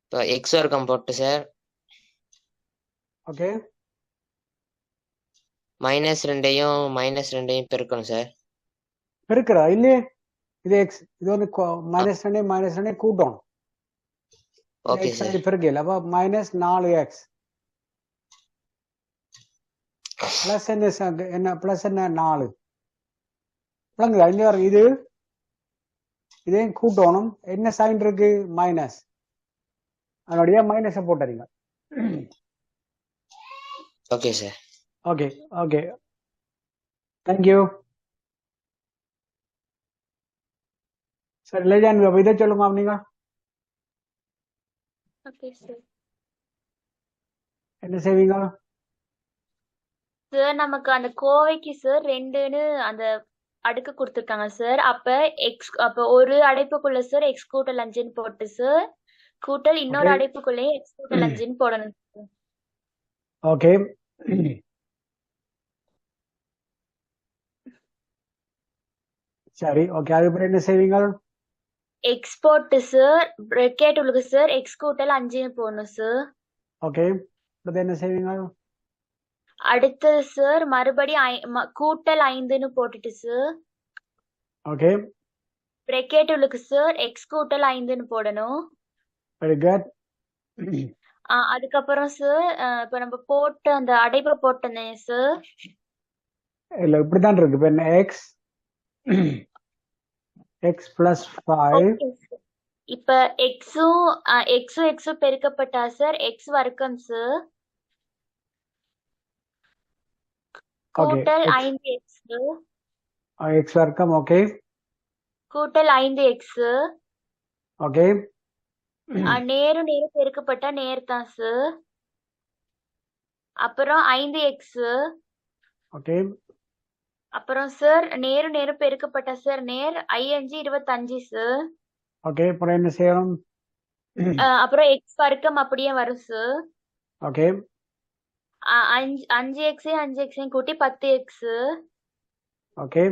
இப்போ எக்ஸ் வர்க்கம் போட்டு சார். ஓகே மைனஸ் 2 பெருக்கணும் சார். பெருக்கிறா இல்லையே? இது எக்ஸ், இது வந்து மைனஸ் 2 கூட்டணும். Okay sir. பெருக்கல அப்ப மைனஸ் 4x பிளஸ் என்ன பிளஸ் என்ன 4 விளங்குதா? இங்க வரும் இது இதையும் கூட்டணும். என்ன சைன் இருக்கு? மைனஸ். அதனுடைய மைனஸை போட்டுறீங்க. Okay sir. Okay okay thank you sir. Lejan இதை சொல்லுங்க நீங்க. Okay sir. என்ன செய்வீங்க? சார் நமக்கு அந்த கோவைக்கு சார் 2ன்னு அந்த அடுக்கு கொடுத்துருக்காங்க சார். அப்ப ஒரு அடைப்புக்குள்ள சார் எக்ஸ் கூட்டல் 5ன்னு போட்டு சார் கூட்டல் இன்னொரு ஓகே அடைப்புக்குள்ளேயும் எக்ஸ் கூட்டல் 5ன்னு போடணும் சார். ஓகே சரி ஓகே அதுக்கப்புறம் என்ன செய்வீங்க? எக்ஸ் போட்டு சார் பிராக்கெட் உள்ளுக்கு சார் எக்ஸ் கூட்டல் 5ன்னு போடணும் சார். ஓகே அடுத்து என்ன செய்வீங்க? அடுத்தது சார் மறுபடியும் கூட்டல் 5ன்னு போட்டுட்டு சார் ஓகே பிராக்கெட் உள்ளுக்கு சார் எக்ஸ் கூட்டல் 5ன்னு போடணும். Very good. அதுக்கப்புறம் சார் இப்ப நம்ம போட்ட அந்த அடைப்பை போட்டனே சார். இல்ல இப்படிதான் இருக்கு. இப்ப என்ன X X plus 5. Okay sir. இப்ப எக்ஸும் பெருக்கப்பட்டா சார் எக்ஸ் வர்க்கம் சார். கூட்டல் x 5x x வர்க்கம் ஓகே கூட்டல் 5x ஓகே நேரு நேரு பெருக்கப்பட்ட நேர் தான் சார். அப்புறம் 5x ஓகே அப்புறம் சார் நேரு நேரு பெருக்கப்பட்ட சார் நேர் 5 25 சார். ஓகே அப்புறம் என்ன செய்யணும் அப்புறம் x வர்க்கம் அப்படியே வரும் சார். ஓகே 5x கூட்டி 10x ஓகே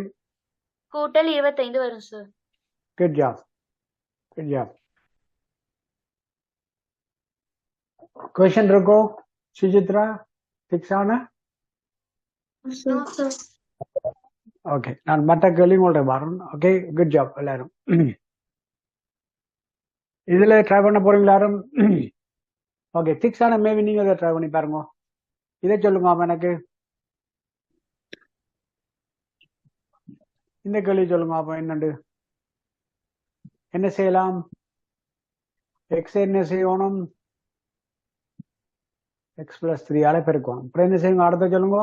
கூட்டல் 25 வரும் சார். குட் ஜாப் क्वेश्चन இருக்கோ சுஜித்ரா ஃபிக்ஸ் ஆன ஓகே நான் மற்ற கேள்வி உங்கள்ட்ட வரணும் ஓகே குட் ஜாப் எல்லாரும் இதுல ட்ரை பண்ண போறீங்களா யாரும் ஓகே ஃபிக்ஸ் ஆன மேபி நீங்க இதை ட்ரை பண்ணி பாருங்க இதை சொல்லுங்க அப்ப எனக்கு இந்த கேள்வி சொல்லுங்க அப்ப என்னண்டு என்ன செய்யலாம் எக்ஸ் என்ன செய்யணும் x plus 3 ஆல பெருக்கணும் அப்புறம் என்ன செய்யுங்க அடுத்த சொல்லுங்க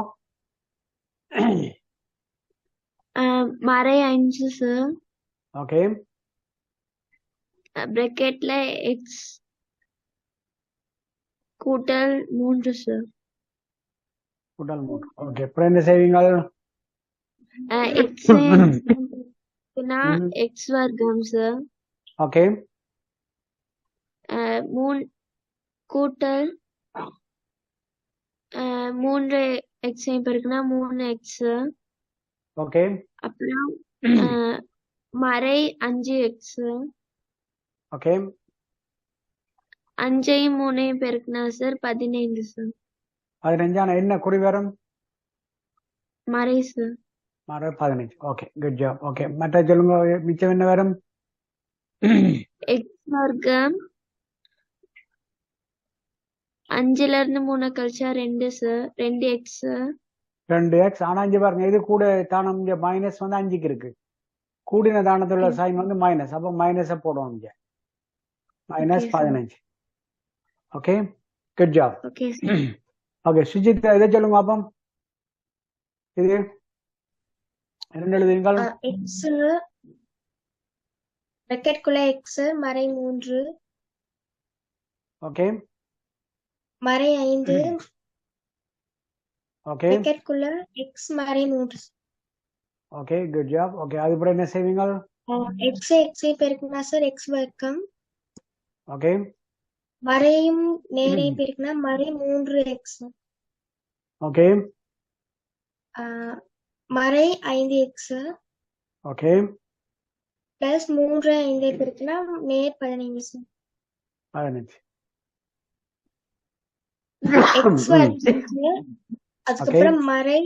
மறை 5 சார். ஓகே பிராக்கெட்ல x கூட்டல் 3 சார். கூட்டல் 3 ஓகே அப்புறம் என்ன செய்வீங்க x x வர்க்கம் சார். ஓகே 3 கூட்டல் 3 x பெருக்குனா 3x ஓகே அப்புறம் மறை 5x ஓகே 5 3 பெருக்குனா சார் 15 சார். 15 ஆனா என்ன குறி வரும் மறை சார். மறு 15 ஓகே குட் ஜாப் ஓகே மற்ற சொல்லுங்க மிச்சம் என்ன வரும் x வர்க்கம் 5ல இருந்து 3 கழிச்சா 2 சார். 2x 2x ஆனா இங்க பாருங்க இது கூட தானம் இங்க மைனஸ் வந்து 5க்கு இருக்கு கூடின தானத்தோட சைன் வந்து மைனஸ் அப்ப மைனஸ போடுவோம் இங்க minus 15 okay good job okay okay Sujith இதை சொல்லுங்க அப்பம் இது என்ன எழுதுவீங்கள் x பிராக்கெட்குள்ள x மறை 3 ஓகே மறை 5 ஓகே பிராக்கெட்குள்ள x மறை 3 ஓகே குட் ஜாப் ஓகே அதுக்கப்புறம் என்ன செய்வீங்க x பெருக்குனா சார் x வர்க்கம் ஓகே மறையும் நேரையும் பெருக்குனா மறை 3x ஓகே மறை 5x ஓகே பிளஸ் 3 5 பெருக்குனா நேர் 15 சார். 15 x வர்க்கம் அதுக்கப்புறம் மறை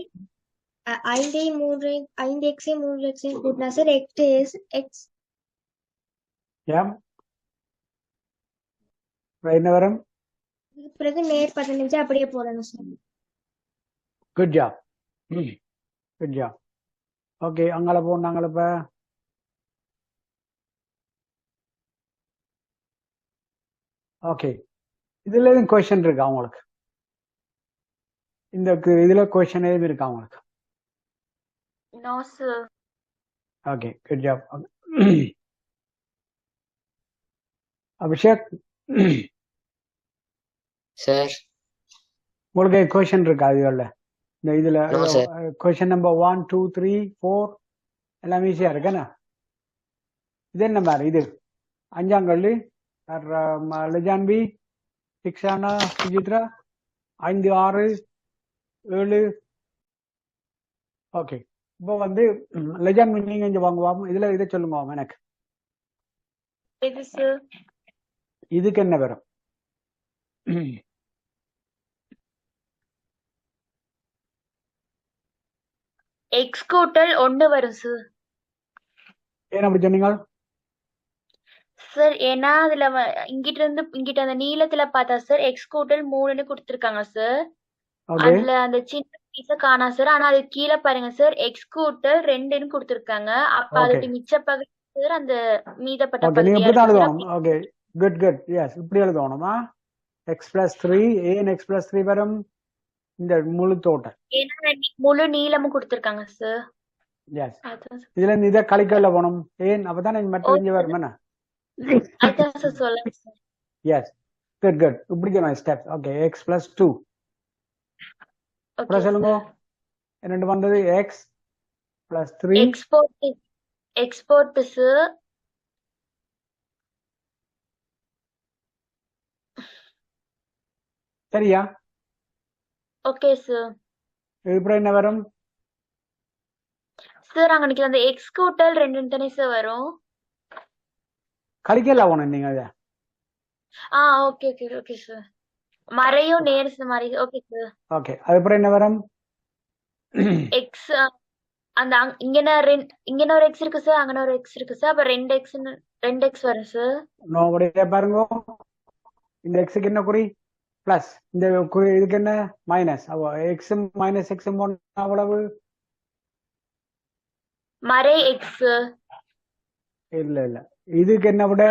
5 3 5x 3x கூட்டினா சார் x ஏம் என்ன வரும் பிறகு நேர் 15 அப்படியே போடணும் sir. Good job good job okay அங்கால போனாங்கள இப்ப ஓகே இதுல எதுவும் கொஸ்டின் இருக்கா உங்களுக்கு இந்த இதுல கொஸ்டின் எதுவும் இருக்கா உங்களுக்கு no sir. Okay good job Abhishek sir உங்களுக்கு கொஸ்டின் இருக்கா இதுல இந்த இதுல No, sir. கொஸ்டின் நம்பர் 1 2 3 4 எல்லாம் ஈஸியா இருக்குண்ணா இது என்ன மாதிரி இது அஞ்சாங்கல்லி லெஜான்பி சிக்ஸானா சுஜித்ரா 5 6 7 ஓகே இப்போ வந்து லெஜான்பி நீங்க இங்க வாங்குவாங்க இதுல இதை சொல்லுங்க எனக்கு இது சார் இதுக்கு என்ன வரும் x கூட்டல் 1 வரும் சார். ஏன் அப்படி சொன்னீங்க சார் ஏன்னா அதுல இங்கிட்ட இருந்து இங்கிட்ட அந்த நீளத்துல பார்த்தா சார் x கூட்டல் 3ன்னு கொடுத்துருக்காங்க சார். ஓகே அதுல அந்த சின்ன பீஸ காணா சார். ஆனா அது கீழே பாருங்க சார் x கூட்டல் 2ன்னு கொடுத்துருக்காங்க. அப்ப ஓகே அதுக்கு மிச்ச பகுதி சார் அந்த மீதப்பட்ட ஓகே நீங்க பகுதியா இப்படி தான் இருக்கு சார். எழுதணும் ஓகே குட் குட் எஸ் இப்படி எழுதணுமா x plus 3 ஏன் x plus 3 வரும் இந்த முழு டோட்டல். ஏன்னா முழு நீளமும் கொடுத்திருக்காங்க சார். எஸ். அதான் sir. இதுல இருந்து இதை கழிக்கல போகணும். ஏன் அப்பதானே மற்ற இங்க வரும் என்ன? அதான் சார் சொல்லுங்க சார். எஸ். குட். இப்படி சொன்ன steps. Okay, x plus 2. Okay அப்புறம் சொல்லுங்க, ரெண்டு வந்தது எக்ஸ் பிளஸ் 3. Export sir. சரியா? Okay sir. அப்புறம் என்ன வரும்? சார் அங்க நிக்கிற அந்த எக்ஸ் கூட்டல் 2 தானே சார் வரும். கழிக்கல போகணும் நீங்க அதை. Okay okay okay sir. மறையும் நேர் மாதிரி. Okay sir. ஓகே, அதுக்கப்புறம் என்ன வரும்? எக்ஸ் அந்த இங்கன ஒரு எக்ஸ் இருக்கு சார், அங்கன ஒரு எக்ஸ் இருக்கு சார். அப்ப 2 எக்ஸ் வரும் சார். நோபடியே பாருங்க, இந்த எக்ஸுக்கு என்ன குறி? பிளஸ். இந்த குறி இதுக்கு என்ன? மைனஸ். எக்ஸ் மைனஸ் எக்ஸ் அவ்வளவு மறை எக்ஸ். இல்ல இதுக்கு என்ன விட?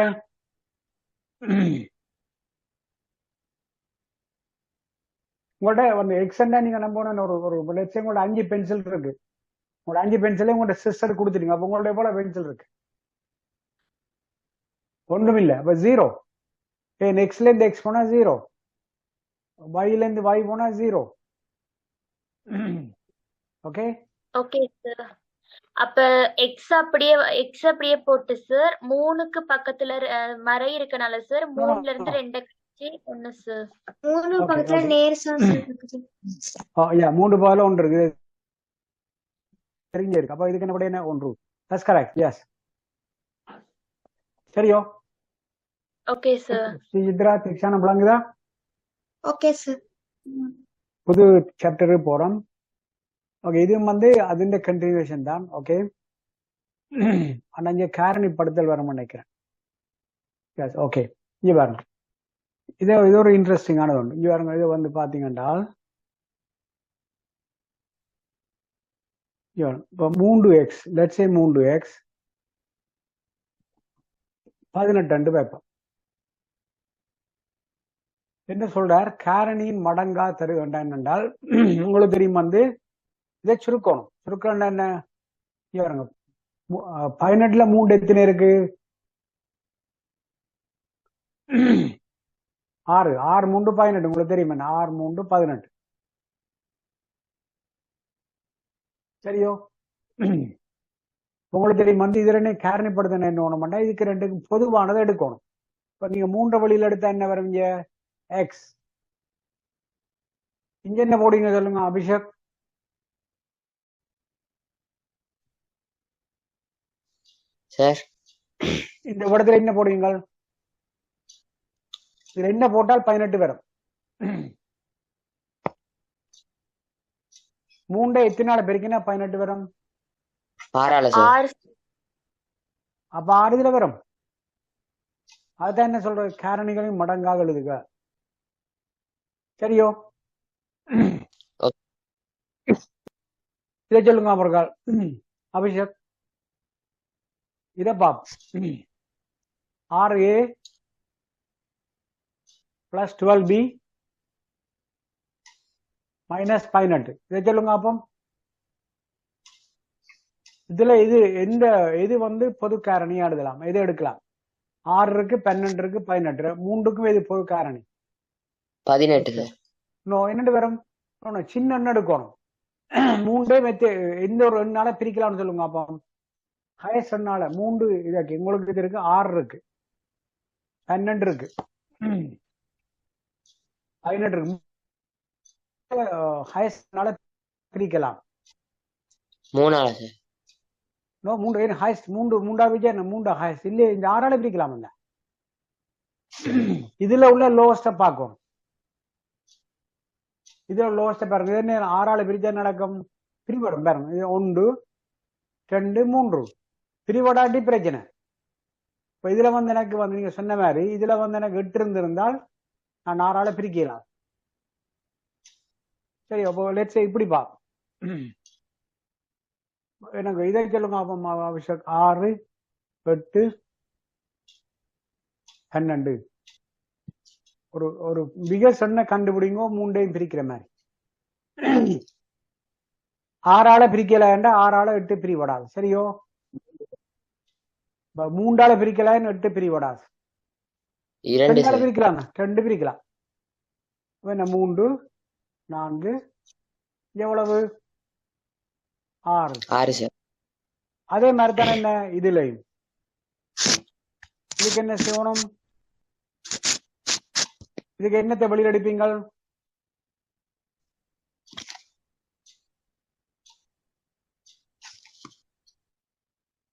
உங்கள்ட்ட வந்து எக்ஸ்டா நீங்க நம்பணும். ஒரு லட்சம் உங்களோட 5 பென்சில் இருக்கு. உங்களோட 5 பென்சிலே உங்களோட சிஸ்டர் கொடுத்துட்டீங்க. அப்ப உங்களோட எவ்வளவு பென்சில் இருக்கு? ஒன்றும் இல்ல. அப்ப 0. எக்ஸ்ல இருந்து எக்ஸ் போனா 0, y-ல இருந்து y போனா 0. Okay okay sir. அப்ப எக்ஸ் அப்படியே போட்டு சார் 3க்கு பக்கத்துல மறை இருக்கனால சார் 3ல இருந்து 2 கழிச்சு 1 சார். 3 பக்கத்துல நேர் சார் இருக்குது. 3 பால 1 இருக்கு, தெரிஞ்ச இருக்கு. அப்ப இதுக்கு என்ன என்ன 1? That's correct. எஸ். சரியோ? Okay sir. ஸ்ரீஜித்ரா திக்ஷான விளங்குதா? Okay sir. புது சாப்டருக்கு போறோம். ஓகே, இது வந்து அதிന്റെ கண்டினியூஷன் தான். ஓகே, ஆனா இங்க காரணிப்படுத்தல் வரும்னு நினைக்கிறேன். எஸ். ஓகே, இங்க பாருங்க, இது ஒரு இன்ட்ரெஸ்டிங்கானது ஒன்று. இங்க பாருங்க, இது வந்து பாத்தீங்கன்னா இப்போ 3x, லெட்ஸ் சே 3x 18 வைப்போம். என்ன சொல்றார்? காரணியின் மடங்கா தரு வேண்டாம் என்றால் உங்களுக்கு தெரியும் வந்து இதை சுருக்கணும். சுருக்கணும் என்ன? இங்க பாருங்க, 18ல 3 எத்தனை இருக்கு? 6. 6 3 18. உங்களுக்கு தெரியுமா? 6 3 18. சரியோ? உங்களுக்கு தெரியும் வந்து இது ரெண்டு காரணிப்படுத்த என்ன ஒண்ணுமாண்டா, இதுக்கு ரெண்டுக்கும் பொதுவானதை எடுக்கணும். இப்ப நீங்க 3 வழியில எடுத்தா என்ன வரும்? இங்க எக்ஸ். இங்க என்ன போடுவீங்க சொல்லுங்க அபிஷேக்? சார் இந்த இடத்துல என்ன போடுவீங்க? இதுல என்ன போட்டால் 18 வரும்? 3 எத்தனால பெருக்கினா 18 வரும்? 6 சார். அப்ப 6 இதுல வரும். அதுதான் என்ன சொல்ற, காரணிகளையும் மடங்காக எழுதுக. சரியோ? இதை சொல்லுங்க அவர்கள். அபிஷேக் இத pop. 6a plus 12b minus 18. இதை சொல்லுங்க அப்போ. இதுல எது வந்து பொது காரணியா எழுதலாம்? எது எடுக்கலாம்? 6 இருக்கு, 12 இருக்கு, 18. 3க்கும் எது பொது காரணி? 18 சார். என்னண்டு வரும்? சின்ன எண்ணம் எடுக்கணும். 3 எந்த ஒரு எண்ணால பிரிக்கலாம்னு சொல்லுங்க அப்போ. ஹையஸ்ட் எண்ணால 3 இதாக்கு உங்களுக்கு இது இருக்கு, 6 இருக்கு, 12 இருக்கு, 18 இருக்கு. ஹையஸ்ட் எண்ணால பிரிக்கலாம். 3 சார். 3 ஹையஸ்ட் 3 ஹையஸ்ட் இல்ல, இந்த 6ஆல பிரிக்கலாம். இல்ல, இதுல உள்ள லோவஸ்ட பார்க்கணும். இதுல லோவஸ்ட பாருங்க. இது 6ஆல பிரிச்சா நடக்கும் பிரிவடும் பாருங்க. இது 1 2 3 பிரிவடாட்டி பிரச்சனை. இப்ப இதுல வந்து எனக்கு வந்து நீங்க சொன்ன மாதிரி இதுல வந்து எனக்கு 8 இருந்திருந்தால் நான் 6ஆல பிரிக்கலாம். சரி, அப்போ லெட்ஸ் சே இப்படி பா. எனக்கு இதை சொல்லுங்க அப்போ அபிஷேக். 6 8 12 ஒரு மிக சொன்ன கண்டுபிடிங்கோ 3ஐயும் பிரிக்கிற மாதிரி. ஆறால பிரிக்கலாண்டா 6ஆல 8 பிரிவடாது சரியோ? இப்ப 3ஆல பிரிக்கலான்னு 8 பிரிவடாது. 2 2ஆல சார். பிரிக்கலாம், 2 பிரிக்கலாம். அப்ப என்ன 3 4 எவ்வளவு 6. 6 சார். அதே மாதிரி தானே என்ன இதுலயும் இதுக்கு என்ன செய்யணும்? இதுக்கு என்னத்தை வெளியில் எடுப்பீங்கள்?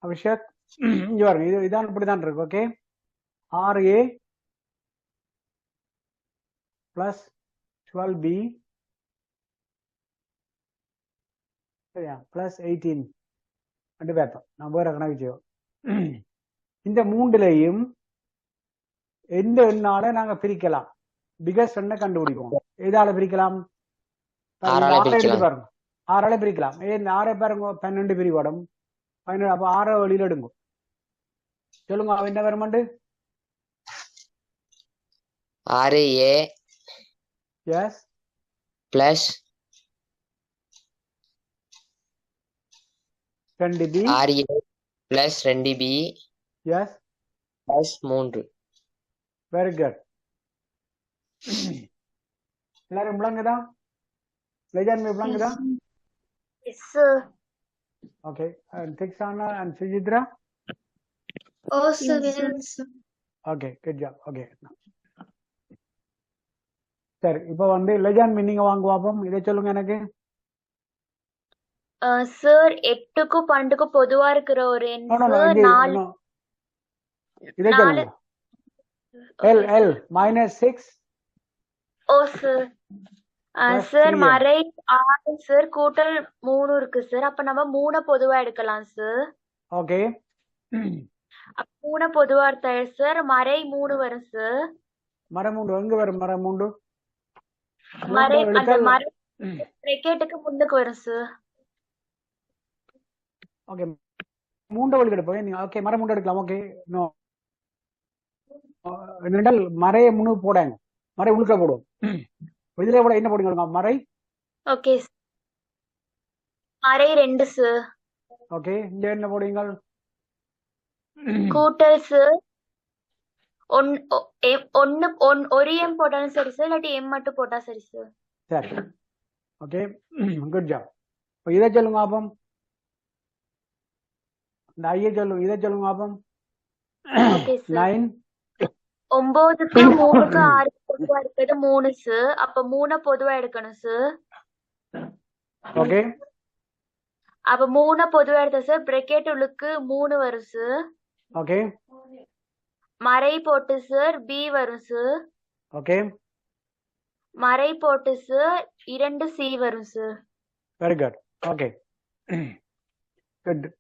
அபிஷேக் இங்க பாருங்க, இதான் இப்படிதான் இருக்கு. ஓகே, 6A பிளஸ் 12B சரியா பிளஸ் 18 ரெண்டு பேர்த்தோம். நான் வேற கணக்கு செய்வோம். இந்த மூன்றுலையும் எந்த எண்ணால நாங்க பிரிக்கலாம்? பிகஸ்ட் எண்ணை கண்டுபிடிப்போம். எதால பிரிக்கலாம்? 6ஆல எடுத்து பிரிக்கலாம். பாருங்க, 6ஆல பிரிக்கலாம். ஏன் 6 பாருங்க 12 பிரிவடம் 12. அப்ப 6 வெளியில எடுங்க. சொல்லுங்க அவன் என்ன வருமாண்டு? 6A s plus 2B 6A plus 2B s plus 3. Very good. எல்லாரும் விளங்குதா? லெஜன் விளங்குதா? Yes, sir. Okay, Dikshana and Sujithra. Oh, sir, Yes, sir. yes, sir. Okay, good job. Okay, சரி. இப்போ வந்து லெஜன் மீனிங் வாங்க பார்ப்போம். இதை சொல்லுங்க எனக்கு. சார் 8க்கும் 12க்கும் பொதுவா இருக்கிற ஒரு எண் No, no, no, சார். இது 4 no. இதை 4. சொல்லுங்க. L minus 6 ஓ சார். plus sir 3M. மறை 6 சார் கூட்டல் 3 இருக்கு சார். அப்ப நம்ம 3 பொதுவா எடுக்கலாம் சார். ஓகே, அப்ப 3 பொதுவா எடுத்தா சார் மறை 3 வரும் சார். மரமூண்டு எங்க வரும்? மரமூண்டு மறை மூன்று அந்த எழுத்தல். மறை பிரக்கெட்டுக்கு முன்னுக்கு வரும் சார். ஓகே, மூன்று வழி எடுப்போம். நீங்க ஓகே மரமூண்டு எடுக்கலாம். ஓகே, நோ என்னென்றால் மறையை முன்னு போடாங்க, மறை உழுக்க போடுவோம். இதுல கூட என்ன போடுங்க? மறை. ஓகே மறை 2 சார். ஓகே, இங்க என்ன போடுவீங்க? கூட்டல் சார் ஒரு எம் போட்டாலும் சரி சார், இல்லாட்டி எம் மட்டும் போட்டா சரி சார். சரி, ஓகே, குட் ஜாப். இப்போ இதை சொல்லுங்க ஆப்பம். இந்த ஐயை சொல்லுங்க, இதை சொல்லுங்க ஆப்பம். Okay sir. 9 9க்கு 3க்கு 6 பொதுவா இருக்கிறது 3 சார். அப்ப 3 பொதுவா எடுக்கணும் சார். ஓகே, அப்ப 3 பொதுவா எடுத்தா சார் பிரக்கெட் உள்ளுக்கு 3 வரும் சார். ஓகே, மறை போட்டு சார் பி வரும் சார். ஓகே, மறை போட்டு சார் 2 சி வரும் sir. Very good. Okay,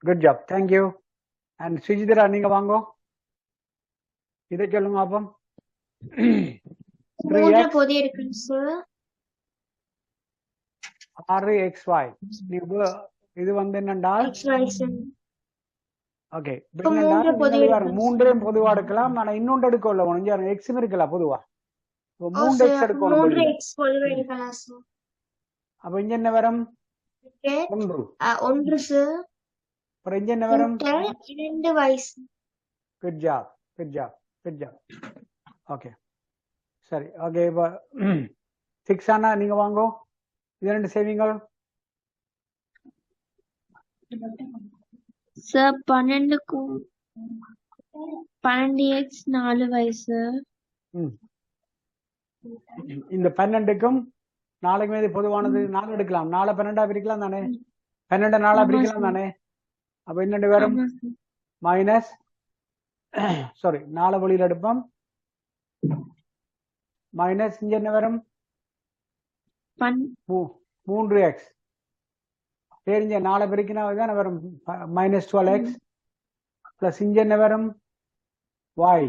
good job, thank you. And Suchitra நீங்க வாங்க, இதை சொல்லுங்க ஆப்பம். 3 3x பொதி எடுக்கணும் சார். 6xy. இது வந்து என்னென்றால் XY sir. ஓகே, இப்ப மூன்று பொதுவா எடுக்கணும். மூன்றையும் பொதுவா எடுக்கலாம். ஆனா இன்னொன்று எடுக்கல, ஒன்று எக்ஸும் இருக்கலாம் பொதுவா. இப்போ Oh 3x sir, எடுக்கணும். 3x பொதுவா எடுக்கலாம் சார். அப்ப இங்க என்ன வரும்? Okay. 1. 1 சார். அப்புறம் இங்க என்ன வரும்? கூட்டல் 2y sir. Good job, good job, good job. Okay, சரி. ஓகே, இப்போ 6 ஆனா நீங்க வாங்க, இது ரெண்டு சேவிங்க. Sir 12க்கும் 12x 4y sir. இந்த 12க்கும் 4க்கு மீது பொதுவானது 4 எடுக்கலாம். 4 12ஆ பிரிக்கலாம் தானே? 12 4ஆ ஆமா பிரிக்கலாம் சார். தானே? அப்ப என்னண்டு வரும்? ஆமா சார். மைனஸ் சாரி 4 வெளியில் எடுப்போம். மைனஸ் இங்க என்ன வரும்? 3x. தெரிஞ்ச 4 பெருக்கினா தானே வரும் மைனஸ் 12x. பிளஸ் இங்க என்ன வரும்? y.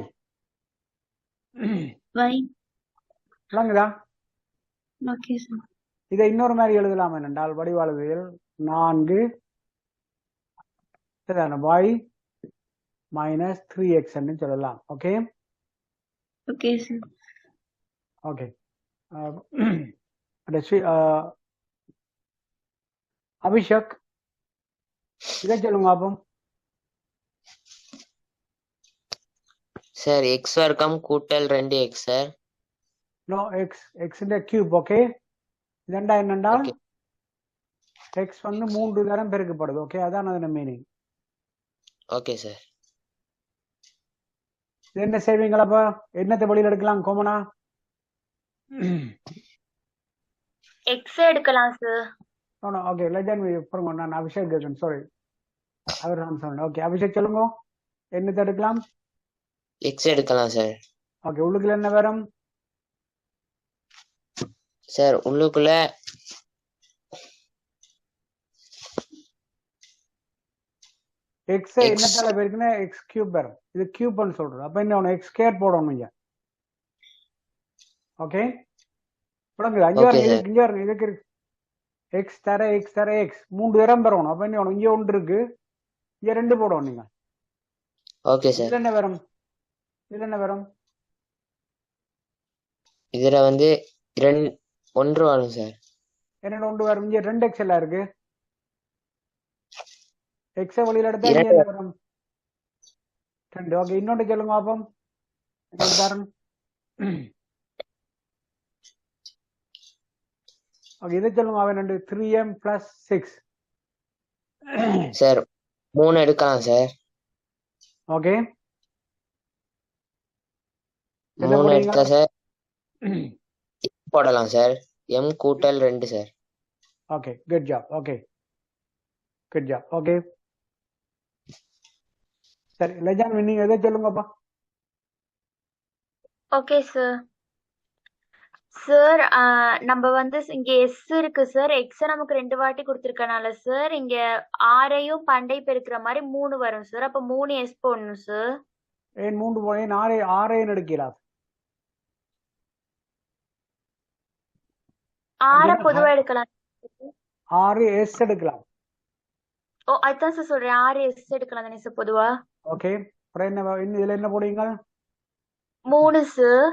y. விளங்குதா? Okay sir. இதை இன்னொரு மாதிரி எழுதலாம். என்னென்றால் வடிவாளவியல் 4 y மைனஸ் 3x சொல்லலாம். Okay, okay sir. Okay. Abhishek இதை சொல்லுங்க அப்போ. சார் எக்ஸ் வர்க்கம் கூட்டல் 2x சார். நோ எக்ஸ் எக்ஸிന്റെ கியூப். ஓகே இதண்டா என்னென்றால் ஓகே எக்ஸ் வந்து 3 தரம் பெருக்கப்படுது. ஓகே அதான் அதோட மீனிங். Okay sir. இது என்ன செய்வீங்களப்பா? என்னத்தை வெளியில் எடுக்கலாம் கோமனா? எக்ஸ் எடுக்கலாம் சார். ஓகே லெஜன் பாருங்க, நான் அபிஷேக் கேட்கணும். சாரி அவர் நான் சொன்னேன். ஓகே அபிஷேக் சொல்லுங்க, என்னத்தை எடுக்கலாம்? எக்ஸ் எடுக்கலாம் சார். ஓகே உள்ளுக்குள்ள என்ன வரும்? சார் உள்ளுக்குள்ள எக்ஸ் என்னத்தால பெருக்குன்னா எக்ஸ் கியூப் வரும். இது கியூப்னு சொல்றது. அப்ப என்ன எக்ஸ் ஸ்கொயர் போடணும் இங்க. ஓகே புடங்குது. அஞ்சு ஓகே வாரம் சார். இதுக்கு இங்க வரும். இதுக்கு இருக்கு எக்ஸ் தர எக்ஸ் தர எக்ஸ் 3 தரம் பெறணும். அப்ப என்ன இங்க ஒன்று இருக்கு, இங்க 2 போடணும் நீங்க. Okay sir. இதுல என்ன வரும்? இதுல என்ன வரும்? இதுல வந்து 1 வரும் சார். என்னோட 1 வரும். இங்க 2 எக்ஸ் எல்லாம் இருக்கு. எக்ஸ வெளியில எடுத்தா இங்க 2 என்ன வரும்? 2. ஓகே இன்னொன்று சொல்லுங்க பாப்போம். இன்னொரு பாருங்க. ஓகே இதை சொல்லுங்க. அவன் 3m + 6. சார் 3 எடுக்கலாம் சார். ஓகே என்ன 3 போடுவீங்க? எடுத்தா சார் போடலாம் சார். m கூட்டல் 2 sir. Okay good job. Okay good job. Okay சரி லெஜான் நீங்க எதை சொல்லுங்கப்பா. Okay sir. சார் நம்ம வந்து இங்க எஸ் இருக்கு சார். எக்ஸ நமக்கு 2 வாட்டி கொடுத்துருக்கனால சார் இங்க 6ஐயும் பண்டை பெருக்கிற மாதிரி 3 வரும் சார். அப்ப 3 எஸ் போடணும் சார். ஏன் 3 போய் 6 எடுக்கலாம்? 6 பொதுவா எடுக்கலாம். 6 எஸ் எடுக்கலாம். ஓ அதுதான் சார் சொல்றேன். 6 எஸ் எடுக்கலாம் தானே சார் பொதுவா. ஓகே அப்புறம் என்ன இதுல என்ன போடுவீங்க? 3 சார்.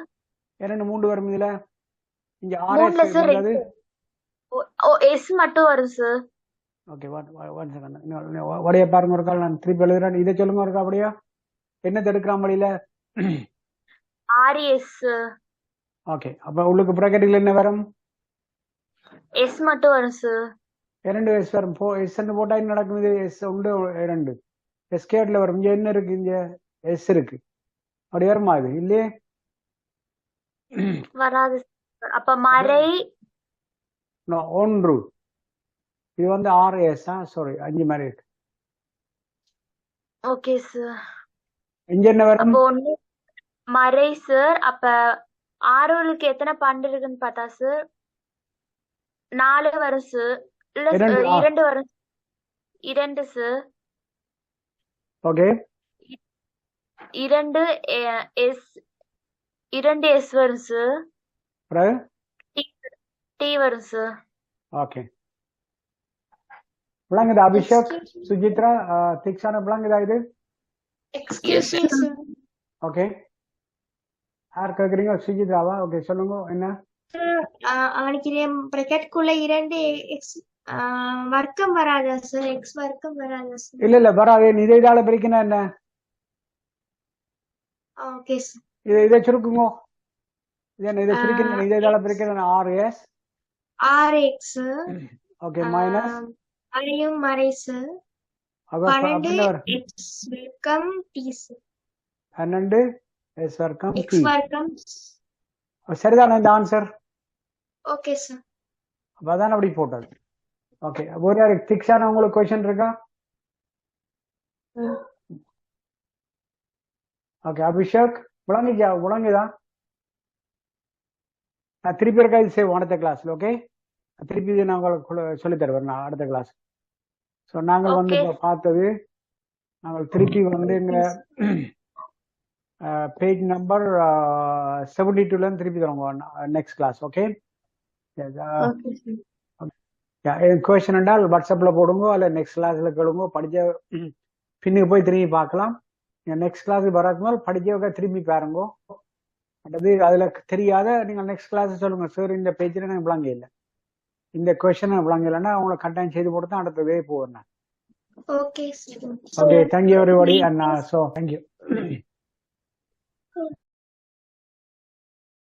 என்னென்ன 3 வரும் இதுல? இங்க 3ல RS சார் வந்தது. ஓ எஸ் மட்டும் வரும் சார். ஓகே ஒன் செகண்ட் வடைய பாருங்க ஒரு கால். நான் திருப்பி எழுதுறேன். இதை சொல்லுங்க இருக்கா அப்படியா? என்ன எடுக்கிறான் வழியில? 6 எஸ். ஓகே அப்ப உள்ளுக்கு ப்ராக்கெட்டுல என்ன வரும்? எஸ் மட்டும் வரும் சார். 2 எஸ் வரும். எஸ் போட்டா என்ன நடக்கும்? இது எஸ் உண்டு 2 எஸ்கேட்ல வரும். இங்க என்ன இருக்கு? இங்க எஸ் இருக்கு. அப்படி வருமா? இது இல்லையே வராது sir. அப்ப மறை 1. இது வந்து 6 எஸ். சாரி 5 மாதிரி இருக்கு. Okay sir. இங்க என்ன வரும்? அப்போ 1 மறை சார். அப்ப 6க்கு எத்தனை பண்டு இருக்குன்னு பார்த்தா சார் 4 வரும் சார். இல்ல 2 வரும். 2 சார். ஓகே 2 எஸ் 2 எஸ் வரும் சார். டி வரும் சார். ஓகே விளங்குதா அபிஷேக், சுஜித்ரா, திக்ஷான விளங்குதா இது? Excuse me sir. ஓகே யார் கேக்குறீங்க? சுஜித்ராவா? ஓகே சொல்லுங்க என்ன? அவனுக்கு பிராக்கெட்குள்ள 2 எக்ஸ் வர்க்கம் வராதா சார்? எக்ஸ் வர்க்கம் வராதா சார்? இல்ல வராது. இதை இதால பிரிக்கணும் என்ன? Okay sir. இதை சுருக்குங்க. இதை சுருக்கணும். இதை இதால பிரிக்கணும். 6s 6x. ஓகே மைனஸ் மறையும் மறை சார். 12 எக்ஸ் வர்க்கம் டி சார். 12 எஸ் வர்க்கம் டி. எக்ஸ் வர்க்கம். சரிதானே இந்த ஆன்சர்? Okay sir. அப்ப அதான் அப்படி போட்டது. ஓகே ஒரு திக்ஷான உங்களுக்கு क्वेश्चन இருக்கா? ஓகே அபிஷேக் விளங்குதா? நான் திருப்பி இருக்கா இது சேவ் அடுத்த கிளாஸ்ல. ஓகே திருப்பி இது நான் உங்களுக்கு சொல்லி தருவேன் நான் அடுத்த கிளாஸ். ஸோ நாங்கள் வந்து இப்போ பார்த்தது நாங்கள் திருப்பி வந்து எங்க பேஜ் நம்பர் 72ல திருப்பி தருவோம் நெக்ஸ்ட் கிளாஸ். ஓகே क्वेश्चन என்றால் வாட்ஸ்அப்ல போடுங்க, அல்ல நெக்ஸ்ட் கிளாஸ்ல கேளுங்க. படிச்ச பின்னுக்கு போய் திரும்பி பார்க்கலாம். நெக்ஸ்ட் கிளாஸ் வரதுனால படிச்சவங்க திரும்பி பாருங்க. அது அதுல தெரியாத நீங்க நெக்ஸ்ட் கிளாஸ் சொல்லுங்க சார் இந்த பேஜ்ல எனக்கு விளங்க இல்லை, இந்த கொஸ்டினை விளங்கலைன்னா அவங்களை கட்டாயம் செய்து போட்டு தான் அடுத்ததே போவேன். Okay sir. Okay, thank you everybody. And so thank you.